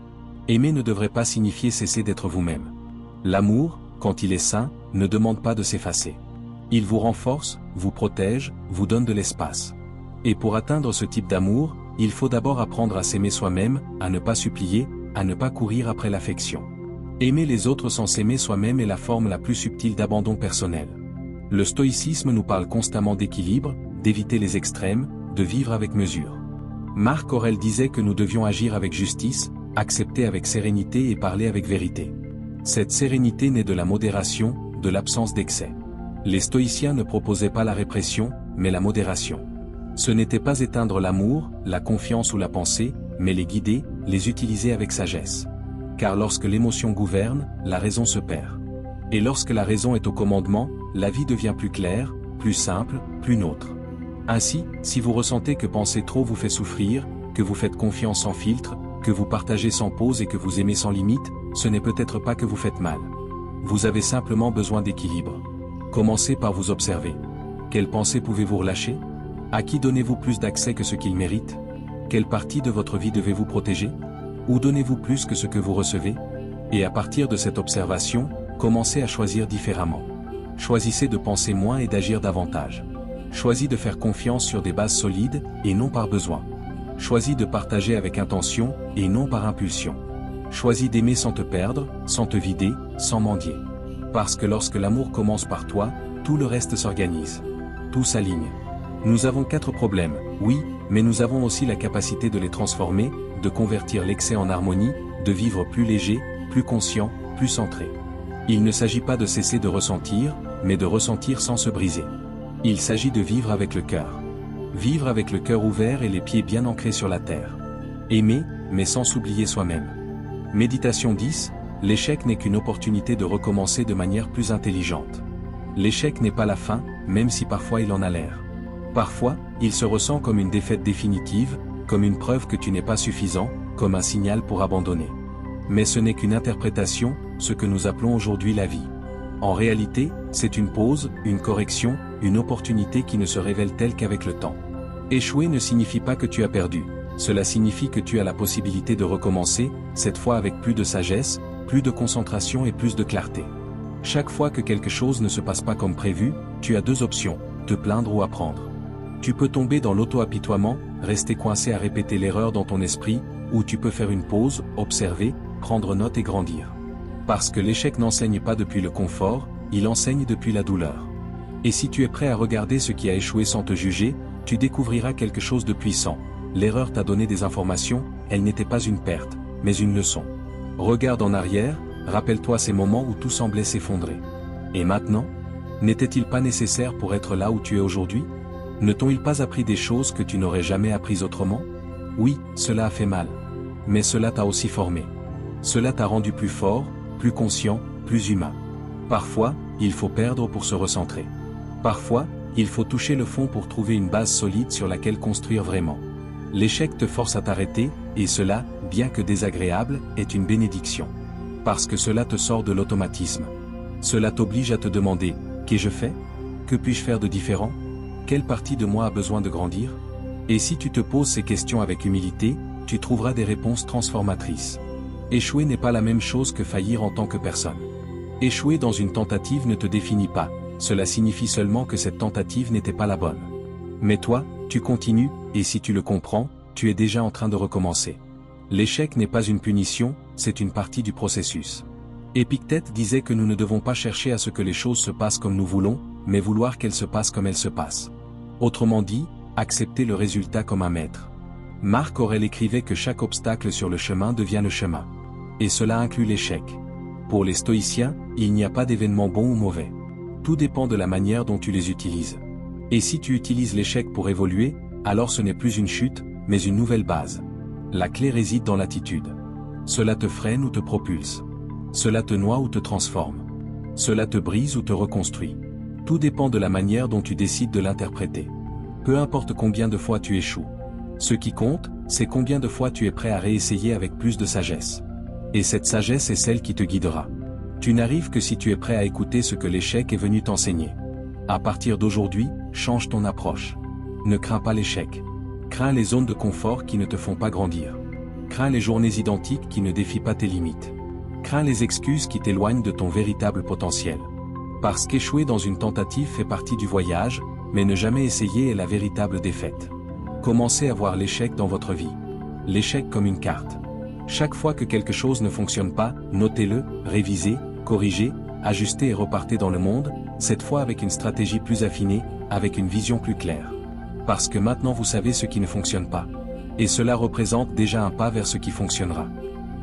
Aimer ne devrait pas signifier cesser d'être vous-même. L'amour, quand il est sain, ne demande pas de s'effacer. Il vous renforce, vous protège, vous donne de l'espace. Et pour atteindre ce type d'amour, il faut d'abord apprendre à s'aimer soi-même, à ne pas supplier, à ne pas courir après l'affection. Aimer les autres sans s'aimer soi-même est la forme la plus subtile d'abandon personnel. Le stoïcisme nous parle constamment d'équilibre, d'éviter les extrêmes, de vivre avec mesure. Marc Aurèle disait que nous devions agir avec justice, accepter avec sérénité et parler avec vérité. Cette sérénité naît de la modération, de l'absence d'excès. Les stoïciens ne proposaient pas la répression, mais la modération. Ce n'était pas éteindre l'amour, la confiance ou la pensée, mais les guider, les utiliser avec sagesse. Car lorsque l'émotion gouverne, la raison se perd. Et lorsque la raison est au commandement, la vie devient plus claire, plus simple, plus neutre. Ainsi, si vous ressentez que penser trop vous fait souffrir, que vous faites confiance sans filtre, que vous partagez sans pause et que vous aimez sans limite, ce n'est peut-être pas que vous faites mal. Vous avez simplement besoin d'équilibre. Commencez par vous observer. Quelles pensées pouvez-vous relâcher? À qui donnez-vous plus d'accès que ce qu'il mérite? Quelle partie de votre vie devez-vous protéger? Où donnez-vous plus que ce que vous recevez? Et à partir de cette observation, commencez à choisir différemment. Choisissez de penser moins et d'agir davantage. Choisis de faire confiance sur des bases solides, et non par besoin. Choisis de partager avec intention, et non par impulsion. Choisis d'aimer sans te perdre, sans te vider, sans mendier. Parce que lorsque l'amour commence par toi, tout le reste s'organise. Tout s'aligne. Nous avons 4 problèmes, oui, mais nous avons aussi la capacité de les transformer, de convertir l'excès en harmonie, de vivre plus léger, plus conscient, plus centré. Il ne s'agit pas de cesser de ressentir, mais de ressentir sans se briser. Il s'agit de vivre avec le cœur. Vivre avec le cœur ouvert et les pieds bien ancrés sur la terre. Aimer, mais sans s'oublier soi-même. Méditation 10, l'échec n'est qu'une opportunité de recommencer de manière plus intelligente. L'échec n'est pas la fin, même si parfois il en a l'air. Parfois, il se ressent comme une défaite définitive, comme une preuve que tu n'es pas suffisant, comme un signal pour abandonner. Mais ce n'est qu'une interprétation, ce que nous appelons aujourd'hui la vie. En réalité, c'est une pause, une correction, une opportunité qui ne se révèle telle qu'avec le temps. Échouer ne signifie pas que tu as perdu. Cela signifie que tu as la possibilité de recommencer, cette fois avec plus de sagesse, plus de concentration et plus de clarté. Chaque fois que quelque chose ne se passe pas comme prévu, tu as deux options, te plaindre ou apprendre. Tu peux tomber dans l'auto-apitoiement, rester coincé à répéter l'erreur dans ton esprit, ou tu peux faire une pause, observer, prendre note et grandir. Parce que l'échec n'enseigne pas depuis le confort, il enseigne depuis la douleur. Et si tu es prêt à regarder ce qui a échoué sans te juger, tu découvriras quelque chose de puissant. L'erreur t'a donné des informations, elle n'était pas une perte, mais une leçon. Regarde en arrière, rappelle-toi ces moments où tout semblait s'effondrer. Et maintenant? N'était-il pas nécessaire pour être là où tu es aujourd'hui? Ne t'ont-ils pas appris des choses que tu n'aurais jamais apprises autrement? Oui, cela a fait mal. Mais cela t'a aussi formé. Cela t'a rendu plus fort, plus conscient, plus humain. Parfois, il faut perdre pour se recentrer. Parfois, il faut toucher le fond pour trouver une base solide sur laquelle construire vraiment. L'échec te force à t'arrêter, et cela, bien que désagréable, est une bénédiction. Parce que cela te sort de l'automatisme. Cela t'oblige à te demander, qu'ai-je fait? Que puis-je faire de différent? Quelle partie de moi a besoin de grandir? Et si tu te poses ces questions avec humilité, tu trouveras des réponses transformatrices. Échouer n'est pas la même chose que faillir en tant que personne. Échouer dans une tentative ne te définit pas, cela signifie seulement que cette tentative n'était pas la bonne. Mais toi, tu continues, et si tu le comprends, tu es déjà en train de recommencer. L'échec n'est pas une punition, c'est une partie du processus. Épictète disait que nous ne devons pas chercher à ce que les choses se passent comme nous voulons, mais vouloir qu'elles se passent comme elles se passent. Autrement dit, accepter le résultat comme un maître. Marc Aurèle écrivait que chaque obstacle sur le chemin devient le chemin. Et cela inclut l'échec. Pour les stoïciens, il n'y a pas d'événement bon ou mauvais. Tout dépend de la manière dont tu les utilises. Et si tu utilises l'échec pour évoluer, alors ce n'est plus une chute, mais une nouvelle base. La clé réside dans l'attitude. Cela te freine ou te propulse. Cela te noie ou te transforme. Cela te brise ou te reconstruit. Tout dépend de la manière dont tu décides de l'interpréter. Peu importe combien de fois tu échoues. Ce qui compte, c'est combien de fois tu es prêt à réessayer avec plus de sagesse. Et cette sagesse est celle qui te guidera. Tu n'arrives que si tu es prêt à écouter ce que l'échec est venu t'enseigner. À partir d'aujourd'hui, change ton approche. Ne crains pas l'échec. Crains les zones de confort qui ne te font pas grandir. Crains les journées identiques qui ne défient pas tes limites. Crains les excuses qui t'éloignent de ton véritable potentiel. Parce qu'échouer dans une tentative fait partie du voyage, mais ne jamais essayer est la véritable défaite. Commencez à voir l'échec dans votre vie. L'échec comme une carte. Chaque fois que quelque chose ne fonctionne pas, notez-le, révisez, corrigez, ajustez et repartez dans le monde, cette fois avec une stratégie plus affinée, avec une vision plus claire. Parce que maintenant vous savez ce qui ne fonctionne pas. Et cela représente déjà un pas vers ce qui fonctionnera.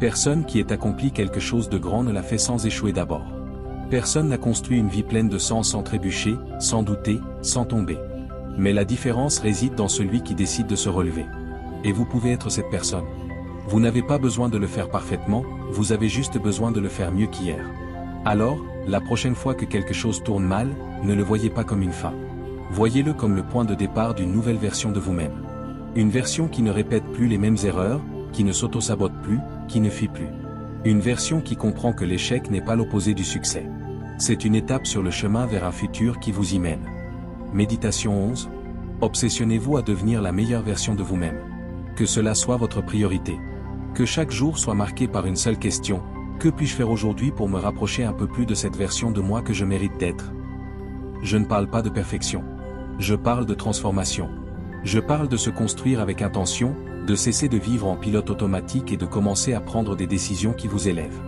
Personne qui ait accompli quelque chose de grand ne l'a fait sans échouer d'abord. Personne n'a construit une vie pleine de sens sans trébucher, sans douter, sans tomber. Mais la différence réside dans celui qui décide de se relever. Et vous pouvez être cette personne. Vous n'avez pas besoin de le faire parfaitement, vous avez juste besoin de le faire mieux qu'hier. Alors, la prochaine fois que quelque chose tourne mal, ne le voyez pas comme une fin. Voyez-le comme le point de départ d'une nouvelle version de vous-même. Une version qui ne répète plus les mêmes erreurs, qui ne s'auto-sabote plus, qui ne fuit plus. Une version qui comprend que l'échec n'est pas l'opposé du succès. C'est une étape sur le chemin vers un futur qui vous y mène. Méditation 11. Obsessionnez-vous à devenir la meilleure version de vous-même. Que cela soit votre priorité. Que chaque jour soit marqué par une seule question, que puis-je faire aujourd'hui pour me rapprocher un peu plus de cette version de moi que je mérite d'être? Je ne parle pas de perfection. Je parle de transformation. Je parle de se construire avec intention, de cesser de vivre en pilote automatique et de commencer à prendre des décisions qui vous élèvent.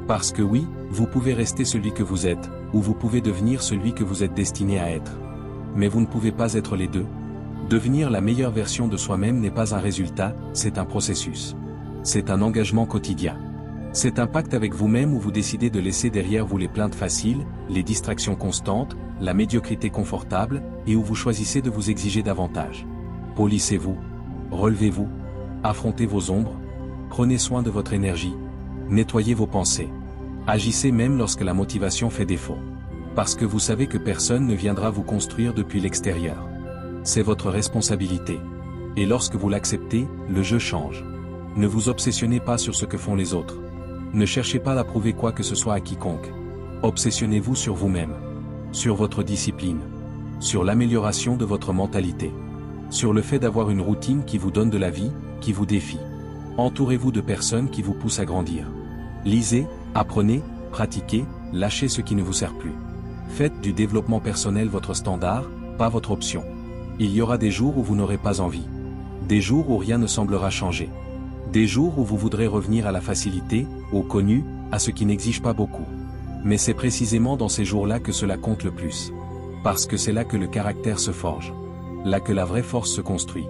Parce que oui, vous pouvez rester celui que vous êtes, ou vous pouvez devenir celui que vous êtes destiné à être. Mais vous ne pouvez pas être les deux. Devenir la meilleure version de soi-même n'est pas un résultat, c'est un processus. C'est un engagement quotidien. C'est un pacte avec vous-même où vous décidez de laisser derrière vous les plaintes faciles, les distractions constantes, la médiocrité confortable, et où vous choisissez de vous exiger davantage. Polissez-vous. Relevez-vous. Affrontez vos ombres. Prenez soin de votre énergie. Nettoyez vos pensées. Agissez même lorsque la motivation fait défaut. Parce que vous savez que personne ne viendra vous construire depuis l'extérieur. C'est votre responsabilité. Et lorsque vous l'acceptez, le jeu change. Ne vous obsessionnez pas sur ce que font les autres. Ne cherchez pas à prouver quoi que ce soit à quiconque. Obsessionnez-vous sur vous-même, sur votre discipline, sur l'amélioration de votre mentalité, sur le fait d'avoir une routine qui vous donne de la vie, qui vous défie. Entourez-vous de personnes qui vous poussent à grandir. Lisez, apprenez, pratiquez, lâchez ce qui ne vous sert plus. Faites du développement personnel votre standard, pas votre option. Il y aura des jours où vous n'aurez pas envie. Des jours où rien ne semblera changer. Des jours où vous voudrez revenir à la facilité, au connu, à ce qui n'exige pas beaucoup. Mais c'est précisément dans ces jours-là que cela compte le plus. Parce que c'est là que le caractère se forge. Là que la vraie force se construit.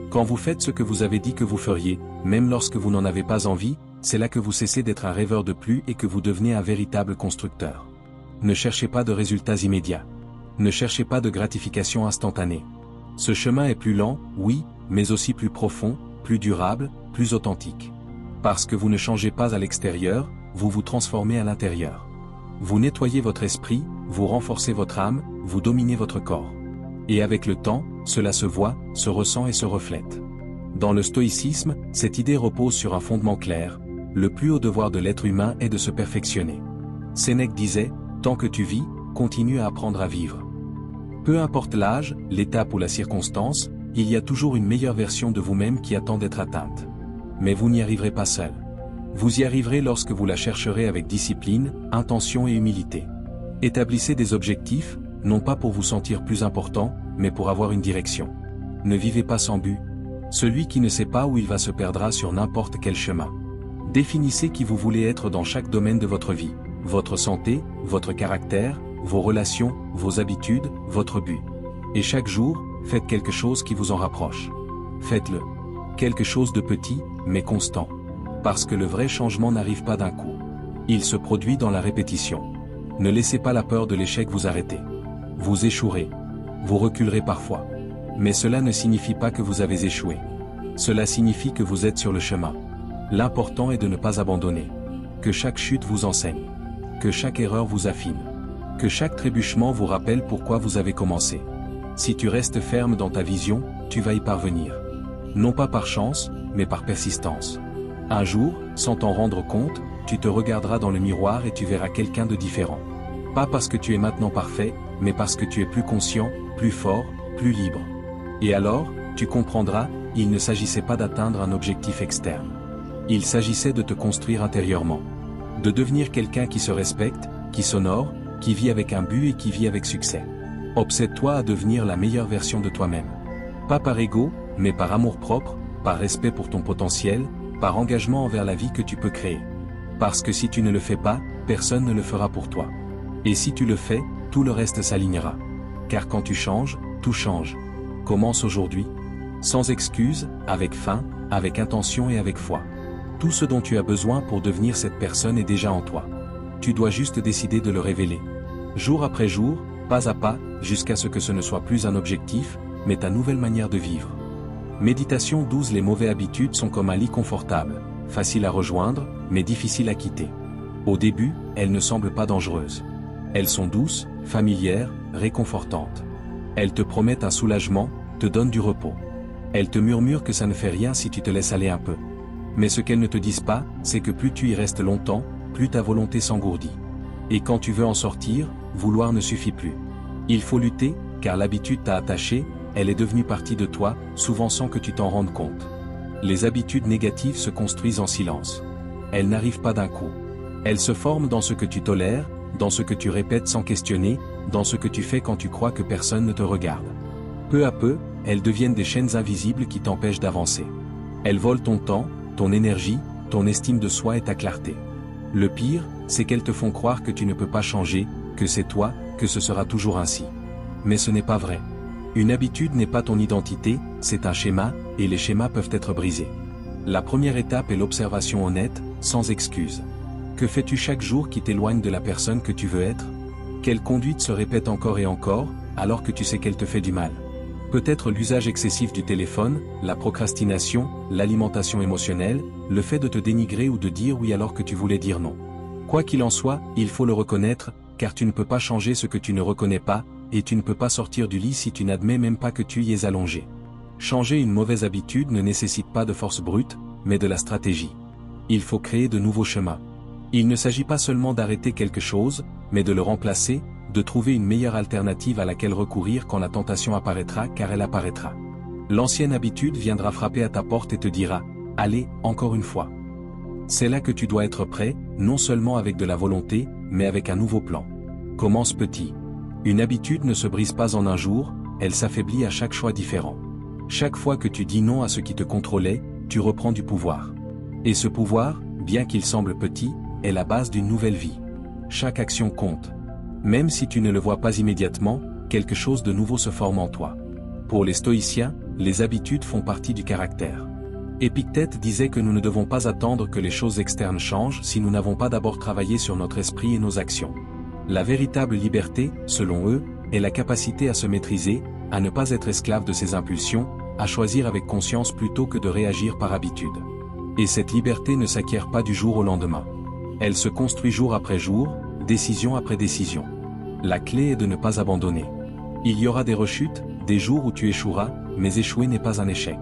Quand vous faites ce que vous avez dit que vous feriez, même lorsque vous n'en avez pas envie, c'est là que vous cessez d'être un rêveur de plus et que vous devenez un véritable constructeur. Ne cherchez pas de résultats immédiats. Ne cherchez pas de gratification instantanée. Ce chemin est plus lent, oui, mais aussi plus profond, plus durable, plus authentique. Parce que vous ne changez pas à l'extérieur, vous vous transformez à l'intérieur. Vous nettoyez votre esprit, vous renforcez votre âme, vous dominez votre corps. Et avec le temps, cela se voit, se ressent et se reflète. Dans le stoïcisme, cette idée repose sur un fondement clair. Le plus haut devoir de l'être humain est de se perfectionner. Sénèque disait, tant que tu vis, continue à apprendre à vivre. Peu importe l'âge, l'étape ou la circonstance, il y a toujours une meilleure version de vous-même qui attend d'être atteinte. Mais vous n'y arriverez pas seul. Vous y arriverez lorsque vous la chercherez avec discipline, intention et humilité. Établissez des objectifs, non pas pour vous sentir plus important, mais pour avoir une direction. Ne vivez pas sans but. Celui qui ne sait pas où il va se perdra sur n'importe quel chemin. Définissez qui vous voulez être dans chaque domaine de votre vie. Votre santé, votre caractère, vos relations, vos habitudes, votre but. Et chaque jour, faites quelque chose qui vous en rapproche. Faites-le. Quelque chose de petit, mais constant. Parce que le vrai changement n'arrive pas d'un coup. Il se produit dans la répétition. Ne laissez pas la peur de l'échec vous arrêter. Vous échouerez. Vous reculerez parfois. Mais cela ne signifie pas que vous avez échoué. Cela signifie que vous êtes sur le chemin. L'important est de ne pas abandonner. Que chaque chute vous enseigne. Que chaque erreur vous affine. Que chaque trébuchement vous rappelle pourquoi vous avez commencé. Si tu restes ferme dans ta vision, tu vas y parvenir. Non pas par chance, mais par persistance. Un jour, sans t'en rendre compte, tu te regarderas dans le miroir et tu verras quelqu'un de différent. Pas parce que tu es maintenant parfait, mais parce que tu es plus conscient, plus fort, plus libre. Et alors, tu comprendras, il ne s'agissait pas d'atteindre un objectif externe. Il s'agissait de te construire intérieurement. De devenir quelqu'un qui se respecte, qui s'honore, qui vit avec un but et qui vit avec succès. Obsède-toi à devenir la meilleure version de toi-même. Pas par ego, mais par amour-propre, par respect pour ton potentiel, par engagement envers la vie que tu peux créer. Parce que si tu ne le fais pas, personne ne le fera pour toi. Et si tu le fais, tout le reste s'alignera. Car quand tu changes, tout change. Commence aujourd'hui. Sans excuse, avec faim, avec intention et avec foi. Tout ce dont tu as besoin pour devenir cette personne est déjà en toi. Tu dois juste décider de le révéler. Jour après jour, pas à pas, jusqu'à ce que ce ne soit plus un objectif, mais ta nouvelle manière de vivre. Méditation 12. Les mauvaises habitudes sont comme un lit confortable, facile à rejoindre, mais difficile à quitter. Au début, elles ne semblent pas dangereuses. Elles sont douces, familières, réconfortantes. Elles te promettent un soulagement, te donnent du repos. Elles te murmurent que ça ne fait rien si tu te laisses aller un peu. Mais ce qu'elles ne te disent pas, c'est que plus tu y restes longtemps, plus ta volonté s'engourdit. Et quand tu veux en sortir, vouloir ne suffit plus. Il faut lutter, car l'habitude t'a attaché, elle est devenue partie de toi, souvent sans que tu t'en rendes compte. Les habitudes négatives se construisent en silence. Elles n'arrivent pas d'un coup. Elles se forment dans ce que tu tolères, dans ce que tu répètes sans questionner, dans ce que tu fais quand tu crois que personne ne te regarde. Peu à peu, elles deviennent des chaînes invisibles qui t'empêchent d'avancer. Elles volent ton temps, ton énergie, ton estime de soi et ta clarté. Le pire, c'est qu'elles te font croire que tu ne peux pas changer, que c'est toi, que ce sera toujours ainsi. Mais ce n'est pas vrai. Une habitude n'est pas ton identité, c'est un schéma, et les schémas peuvent être brisés. La première étape est l'observation honnête, sans excuse. Que fais-tu chaque jour qui t'éloigne de la personne que tu veux être? Quelle conduite se répète encore et encore, alors que tu sais qu'elle te fait du mal? Peut-être l'usage excessif du téléphone, la procrastination, l'alimentation émotionnelle, le fait de te dénigrer ou de dire oui alors que tu voulais dire non. Quoi qu'il en soit, il faut le reconnaître, car tu ne peux pas changer ce que tu ne reconnais pas, et tu ne peux pas sortir du lit si tu n'admets même pas que tu y es allongé. Changer une mauvaise habitude ne nécessite pas de force brute, mais de la stratégie. Il faut créer de nouveaux chemins. Il ne s'agit pas seulement d'arrêter quelque chose, mais de le remplacer, de trouver une meilleure alternative à laquelle recourir quand la tentation apparaîtra, car elle apparaîtra. L'ancienne habitude viendra frapper à ta porte et te dira « Allez, encore une fois ». C'est là que tu dois être prêt, non seulement avec de la volonté, mais avec un nouveau plan. Commence petit. Une habitude ne se brise pas en un jour, elle s'affaiblit à chaque choix différent. Chaque fois que tu dis non à ce qui te contrôlait, tu reprends du pouvoir. Et ce pouvoir, bien qu'il semble petit, est la base d'une nouvelle vie. Chaque action compte. Même si tu ne le vois pas immédiatement, quelque chose de nouveau se forme en toi. Pour les stoïciens, les habitudes font partie du caractère. Épictète disait que nous ne devons pas attendre que les choses externes changent si nous n'avons pas d'abord travaillé sur notre esprit et nos actions. La véritable liberté, selon eux, est la capacité à se maîtriser, à ne pas être esclave de ses impulsions, à choisir avec conscience plutôt que de réagir par habitude. Et cette liberté ne s'acquiert pas du jour au lendemain. Elle se construit jour après jour, décision après décision. La clé est de ne pas abandonner. Il y aura des rechutes, des jours où tu échoueras, mais échouer n'est pas un échec.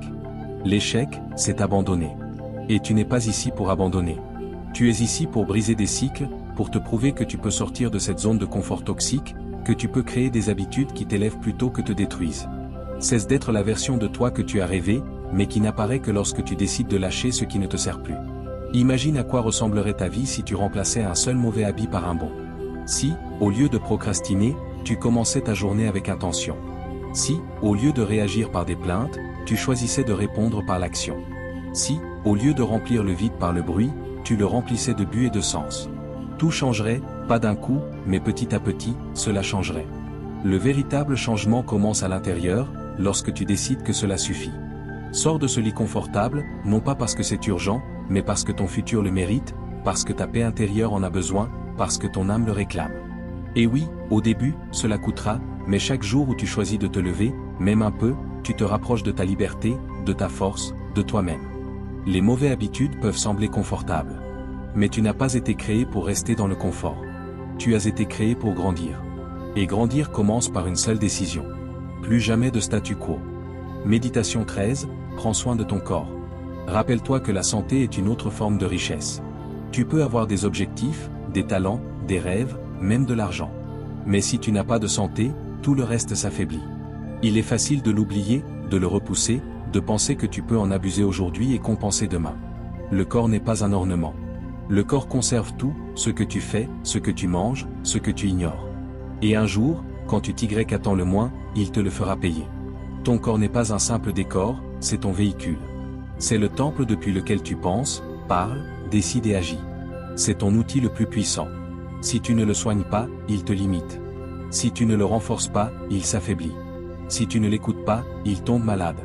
L'échec, c'est abandonner. Et tu n'es pas ici pour abandonner. Tu es ici pour briser des cycles, pour te prouver que tu peux sortir de cette zone de confort toxique, que tu peux créer des habitudes qui t'élèvent plutôt que te détruisent. Cesse d'être la version de toi que tu as rêvé, mais qui n'apparaît que lorsque tu décides de lâcher ce qui ne te sert plus. Imagine à quoi ressemblerait ta vie si tu remplaçais un seul mauvais habit par un bon. Si, au lieu de procrastiner, tu commençais ta journée avec intention. Si, au lieu de réagir par des plaintes, tu choisissais de répondre par l'action. Si, au lieu de remplir le vide par le bruit, tu le remplissais de but et de sens. Tout changerait, pas d'un coup, mais petit à petit, cela changerait. Le véritable changement commence à l'intérieur, lorsque tu décides que cela suffit. Sors de ce lit confortable, non pas parce que c'est urgent, mais parce que ton futur le mérite, parce que ta paix intérieure en a besoin, parce que ton âme le réclame. Et oui, au début, cela coûtera, mais chaque jour où tu choisis de te lever, même un peu, tu te rapproches de ta liberté, de ta force, de toi-même. Les mauvaises habitudes peuvent sembler confortables. Mais tu n'as pas été créé pour rester dans le confort. Tu as été créé pour grandir. Et grandir commence par une seule décision. Plus jamais de statu quo. Méditation 13, prends soin de ton corps. Rappelle-toi que la santé est une autre forme de richesse. Tu peux avoir des objectifs, des talents, des rêves, même de l'argent. Mais si tu n'as pas de santé, tout le reste s'affaiblit. Il est facile de l'oublier, de le repousser, de penser que tu peux en abuser aujourd'hui et compenser demain. Le corps n'est pas un ornement. Le corps conserve tout, ce que tu fais, ce que tu manges, ce que tu ignores. Et un jour, quand tu t'y-attends le moins, il te le fera payer. Ton corps n'est pas un simple décor, c'est ton véhicule. C'est le temple depuis lequel tu penses, parles, décides et agis. C'est ton outil le plus puissant. Si tu ne le soignes pas, il te limite. Si tu ne le renforces pas, il s'affaiblit. Si tu ne l'écoutes pas, il tombe malade.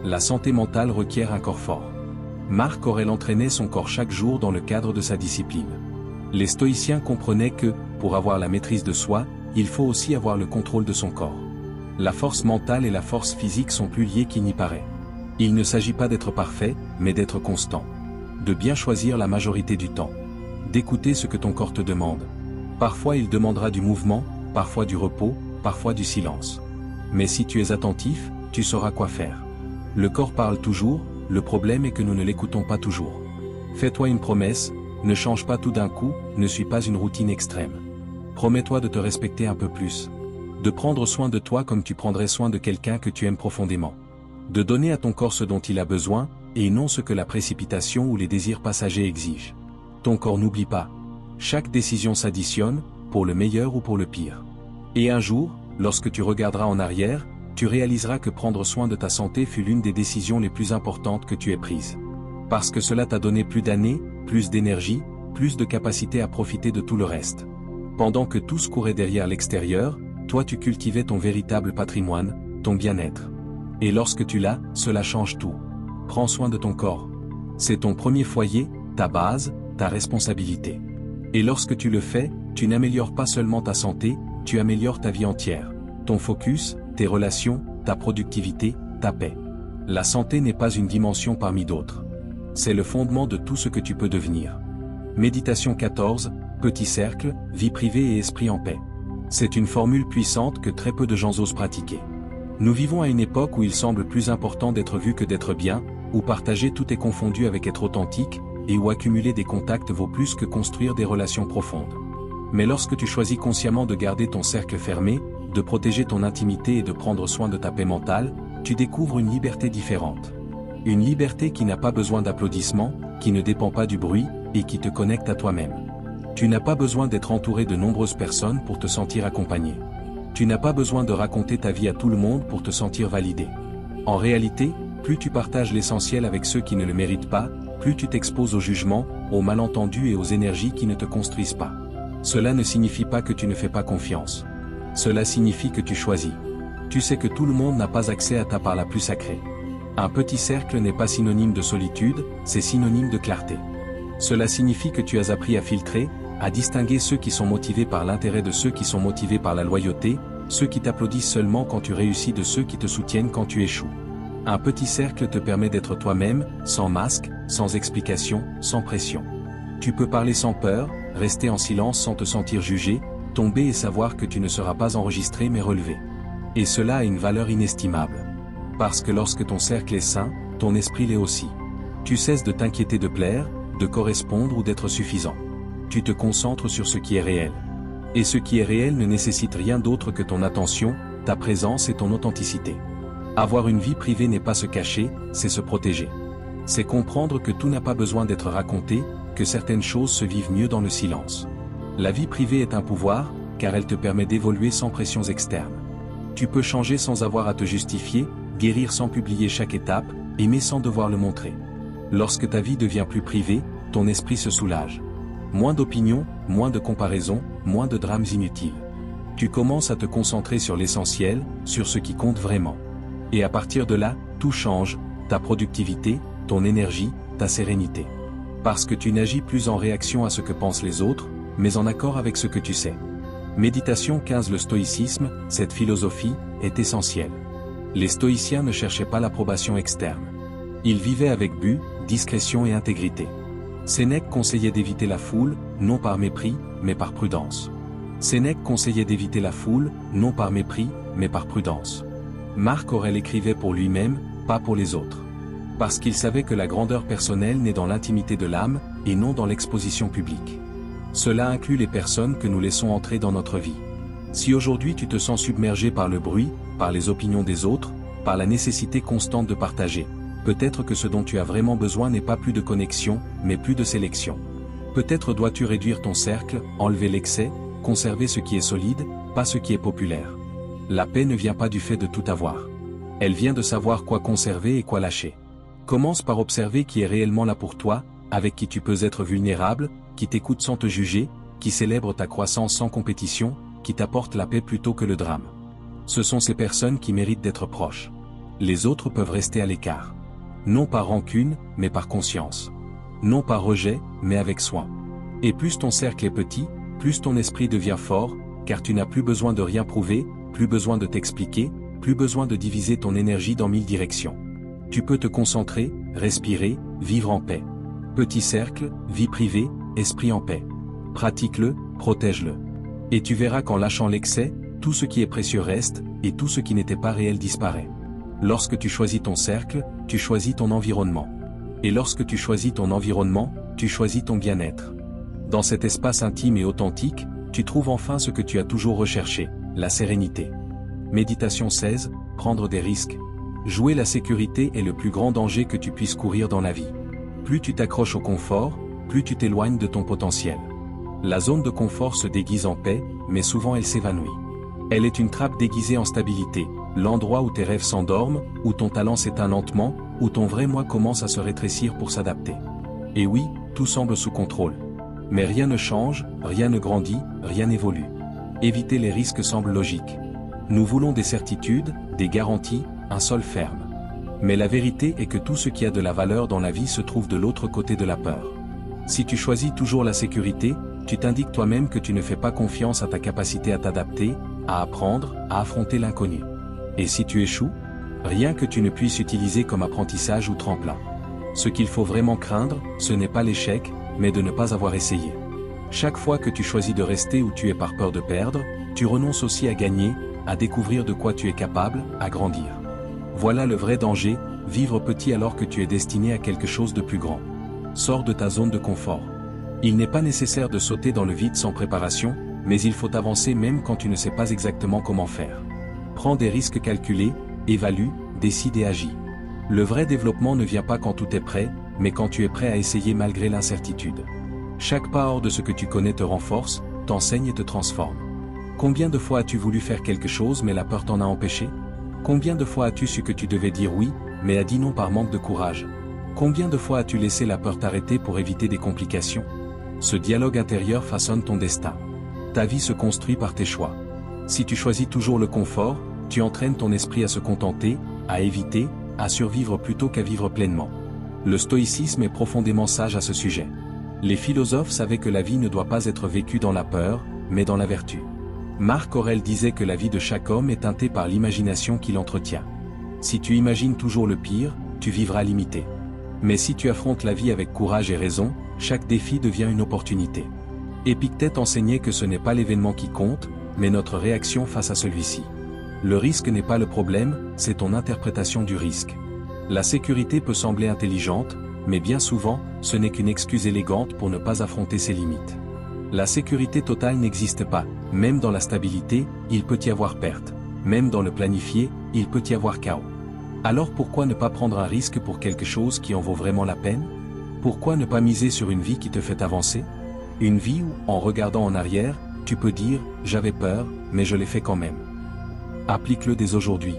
La santé mentale requiert un corps fort. Marc Aurèle entraînait son corps chaque jour dans le cadre de sa discipline. Les stoïciens comprenaient que, pour avoir la maîtrise de soi, il faut aussi avoir le contrôle de son corps. La force mentale et la force physique sont plus liées qu'il n'y paraît. Il ne s'agit pas d'être parfait, mais d'être constant. De bien choisir la majorité du temps. D'écouter ce que ton corps te demande. Parfois il demandera du mouvement, parfois du repos, parfois du silence. Mais si tu es attentif, tu sauras quoi faire. Le corps parle toujours, le problème est que nous ne l'écoutons pas toujours. Fais-toi une promesse, ne change pas tout d'un coup, ne suis pas une routine extrême. Promets-toi de te respecter un peu plus. De prendre soin de toi comme tu prendrais soin de quelqu'un que tu aimes profondément. De donner à ton corps ce dont il a besoin, et non ce que la précipitation ou les désirs passagers exigent. Ton corps n'oublie pas. Chaque décision s'additionne, pour le meilleur ou pour le pire. Et un jour, lorsque tu regarderas en arrière, tu réaliseras que prendre soin de ta santé fut l'une des décisions les plus importantes que tu aies prises. Parce que cela t'a donné plus d'années, plus d'énergie, plus de capacité à profiter de tout le reste. Pendant que tous couraient derrière l'extérieur, toi tu cultivais ton véritable patrimoine, ton bien-être. Et lorsque tu l'as, cela change tout. Prends soin de ton corps. C'est ton premier foyer, ta base, ta responsabilité. Et lorsque tu le fais, tu n'améliores pas seulement ta santé, tu améliores ta vie entière. Ton focus, tes relations, ta productivité, ta paix. La santé n'est pas une dimension parmi d'autres. C'est le fondement de tout ce que tu peux devenir. Méditation 14, petit cercle, vie privée et esprit en paix. C'est une formule puissante que très peu de gens osent pratiquer. Nous vivons à une époque où il semble plus important d'être vu que d'être bien, où partager tout est confondu avec être authentique, et où accumuler des contacts vaut plus que construire des relations profondes. Mais lorsque tu choisis consciemment de garder ton cercle fermé, de protéger ton intimité et de prendre soin de ta paix mentale, tu découvres une liberté différente. Une liberté qui n'a pas besoin d'applaudissements, qui ne dépend pas du bruit, et qui te connecte à toi-même. Tu n'as pas besoin d'être entouré de nombreuses personnes pour te sentir accompagné. Tu n'as pas besoin de raconter ta vie à tout le monde pour te sentir validé. En réalité, plus tu partages l'essentiel avec ceux qui ne le méritent pas, plus tu t'exposes au jugement, aux malentendus et aux énergies qui ne te construisent pas. Cela ne signifie pas que tu ne fais pas confiance. Cela signifie que tu choisis. Tu sais que tout le monde n'a pas accès à ta part la plus sacrée. Un petit cercle n'est pas synonyme de solitude, c'est synonyme de clarté. Cela signifie que tu as appris à filtrer, à distinguer ceux qui sont motivés par l'intérêt de ceux qui sont motivés par la loyauté, ceux qui t'applaudissent seulement quand tu réussis de ceux qui te soutiennent quand tu échoues. Un petit cercle te permet d'être toi-même, sans masque, sans explication, sans pression. Tu peux parler sans peur, rester en silence sans te sentir jugé, tomber et savoir que tu ne seras pas enregistré mais relevé. Et cela a une valeur inestimable. Parce que lorsque ton cercle est sain, ton esprit l'est aussi. Tu cesses de t'inquiéter de plaire, de correspondre ou d'être suffisant. Tu te concentres sur ce qui est réel. Et ce qui est réel ne nécessite rien d'autre que ton attention, ta présence et ton authenticité. Avoir une vie privée n'est pas se cacher, c'est se protéger. C'est comprendre que tout n'a pas besoin d'être raconté, que certaines choses se vivent mieux dans le silence. La vie privée est un pouvoir, car elle te permet d'évoluer sans pressions externes. Tu peux changer sans avoir à te justifier, guérir sans publier chaque étape, aimer sans devoir le montrer. Lorsque ta vie devient plus privée, ton esprit se soulage. Moins d'opinions, moins de comparaisons, moins de drames inutiles. Tu commences à te concentrer sur l'essentiel, sur ce qui compte vraiment. Et à partir de là, tout change, ta productivité, ton énergie, ta sérénité. Parce que tu n'agis plus en réaction à ce que pensent les autres, mais en accord avec ce que tu sais. Méditation 15. Le stoïcisme, cette philosophie, est essentielle. Les stoïciens ne cherchaient pas l'approbation externe. Ils vivaient avec but, discrétion et intégrité. Sénèque conseillait d'éviter la foule, non par mépris, mais par prudence. Sénèque conseillait d'éviter la foule, non par mépris, mais par prudence. Marc Aurèle écrivait pour lui-même, pas pour les autres. Parce qu'il savait que la grandeur personnelle naît dans l'intimité de l'âme, et non dans l'exposition publique. Cela inclut les personnes que nous laissons entrer dans notre vie. Si aujourd'hui tu te sens submergé par le bruit, par les opinions des autres, par la nécessité constante de partager, peut-être que ce dont tu as vraiment besoin n'est pas plus de connexion, mais plus de sélection. Peut-être dois-tu réduire ton cercle, enlever l'excès, conserver ce qui est solide, pas ce qui est populaire. La paix ne vient pas du fait de tout avoir. Elle vient de savoir quoi conserver et quoi lâcher. Commence par observer qui est réellement là pour toi, avec qui tu peux être vulnérable, qui t'écoute sans te juger, qui célèbre ta croissance sans compétition, qui t'apporte la paix plutôt que le drame. Ce sont ces personnes qui méritent d'être proches. Les autres peuvent rester à l'écart. Non par rancune, mais par conscience. Non par rejet, mais avec soin. Et plus ton cercle est petit, plus ton esprit devient fort, car tu n'as plus besoin de rien prouver, plus besoin de t'expliquer, plus besoin de diviser ton énergie dans 1000 directions. Tu peux te concentrer, respirer, vivre en paix. Petit cercle, vie privée, esprit en paix. Pratique-le, protège-le. Et tu verras qu'en lâchant l'excès, tout ce qui est précieux reste, et tout ce qui n'était pas réel disparaît. Lorsque tu choisis ton cercle, tu choisis ton environnement. Et lorsque tu choisis ton environnement, tu choisis ton bien-être. Dans cet espace intime et authentique, tu trouves enfin ce que tu as toujours recherché, la sérénité. Méditation 16, prendre des risques. Jouer la sécurité est le plus grand danger que tu puisses courir dans la vie. Plus tu t'accroches au confort, plus tu t'éloignes de ton potentiel. La zone de confort se déguise en paix, mais souvent elle s'évanouit. Elle est une trappe déguisée en stabilité, l'endroit où tes rêves s'endorment, où ton talent s'éteint lentement, où ton vrai moi commence à se rétrécir pour s'adapter. Et oui, tout semble sous contrôle. Mais rien ne change, rien ne grandit, rien n'évolue. Éviter les risques semble logique. Nous voulons des certitudes, des garanties, un sol ferme. Mais la vérité est que tout ce qui a de la valeur dans la vie se trouve de l'autre côté de la peur. Si tu choisis toujours la sécurité, tu t'indiques toi-même que tu ne fais pas confiance à ta capacité à t'adapter, à apprendre, à affronter l'inconnu. Et si tu échoues, rien que tu ne puisses utiliser comme apprentissage ou tremplin. Ce qu'il faut vraiment craindre, ce n'est pas l'échec, mais de ne pas avoir essayé. Chaque fois que tu choisis de rester où tu es par peur de perdre, tu renonces aussi à gagner, à découvrir de quoi tu es capable, à grandir. Voilà le vrai danger, vivre petit alors que tu es destiné à quelque chose de plus grand. sors de ta zone de confort. Il n'est pas nécessaire de sauter dans le vide sans préparation, mais il faut avancer même quand tu ne sais pas exactement comment faire. Prends des risques calculés, évalue, décide et agis. Le vrai développement ne vient pas quand tout est prêt, mais quand tu es prêt à essayer malgré l'incertitude. Chaque pas hors de ce que tu connais te renforce, t'enseigne et te transforme. Combien de fois as-tu voulu faire quelque chose mais la peur t'en a empêché? Combien de fois as-tu su que tu devais dire oui, mais as dit non par manque de courage? Combien de fois as-tu laissé la peur t'arrêter pour éviter des complications? Ce dialogue intérieur façonne ton destin. Ta vie se construit par tes choix. Si tu choisis toujours le confort, tu entraînes ton esprit à se contenter, à éviter, à survivre plutôt qu'à vivre pleinement. Le stoïcisme est profondément sage à ce sujet. Les philosophes savaient que la vie ne doit pas être vécue dans la peur, mais dans la vertu. Marc Aurèle disait que la vie de chaque homme est teintée par l'imagination qu'il entretient. Si tu imagines toujours le pire, tu vivras limité. Mais si tu affrontes la vie avec courage et raison, chaque défi devient une opportunité. Épictète enseignait que ce n'est pas l'événement qui compte, mais notre réaction face à celui-ci. Le risque n'est pas le problème, c'est ton interprétation du risque. La sécurité peut sembler intelligente, mais bien souvent, ce n'est qu'une excuse élégante pour ne pas affronter ses limites. La sécurité totale n'existe pas, même dans la stabilité, il peut y avoir perte. Même dans le planifié, il peut y avoir chaos. Alors pourquoi ne pas prendre un risque pour quelque chose qui en vaut vraiment la peine? Pourquoi ne pas miser sur une vie qui te fait avancer? Une vie où, en regardant en arrière, tu peux dire « j'avais peur, mais je l'ai fait quand même ». Applique-le dès aujourd'hui.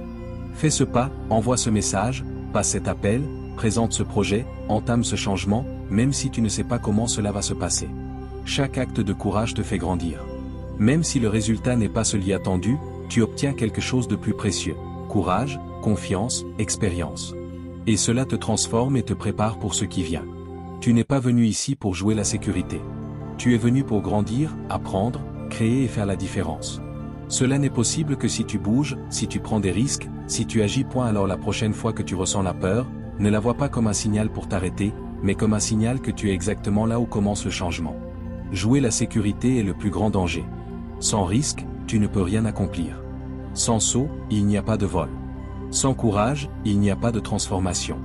Fais ce pas, envoie ce message, passe cet appel, présente ce projet, entame ce changement, même si tu ne sais pas comment cela va se passer. Chaque acte de courage te fait grandir. Même si le résultat n'est pas celui attendu, tu obtiens quelque chose de plus précieux. Courage, confiance, expérience. Et cela te transforme et te prépare pour ce qui vient. Tu n'es pas venu ici pour jouer la sécurité. Tu es venu pour grandir, apprendre, créer et faire la différence. Cela n'est possible que si tu bouges, si tu prends des risques, si tu agis. Alors la prochaine fois que tu ressens la peur, ne la vois pas comme un signal pour t'arrêter, mais comme un signal que tu es exactement là où commence le changement. Jouer la sécurité est le plus grand danger. Sans risque, tu ne peux rien accomplir. Sans saut, il n'y a pas de vol. Sans courage, il n'y a pas de transformation.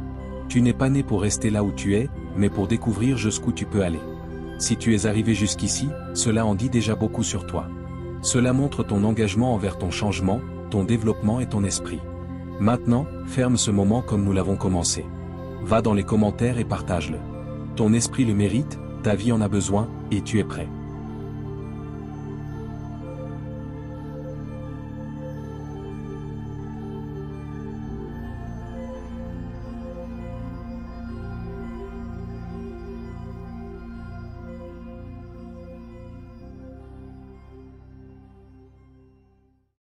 Tu n'es pas né pour rester là où tu es, mais pour découvrir jusqu'où tu peux aller. Si tu es arrivé jusqu'ici, cela en dit déjà beaucoup sur toi. Cela montre ton engagement envers ton changement, ton développement et ton esprit. Maintenant, ferme ce moment comme nous l'avons commencé. Va dans les commentaires et partage-le. Ton esprit le mérite, ta vie en a besoin, et tu es prêt.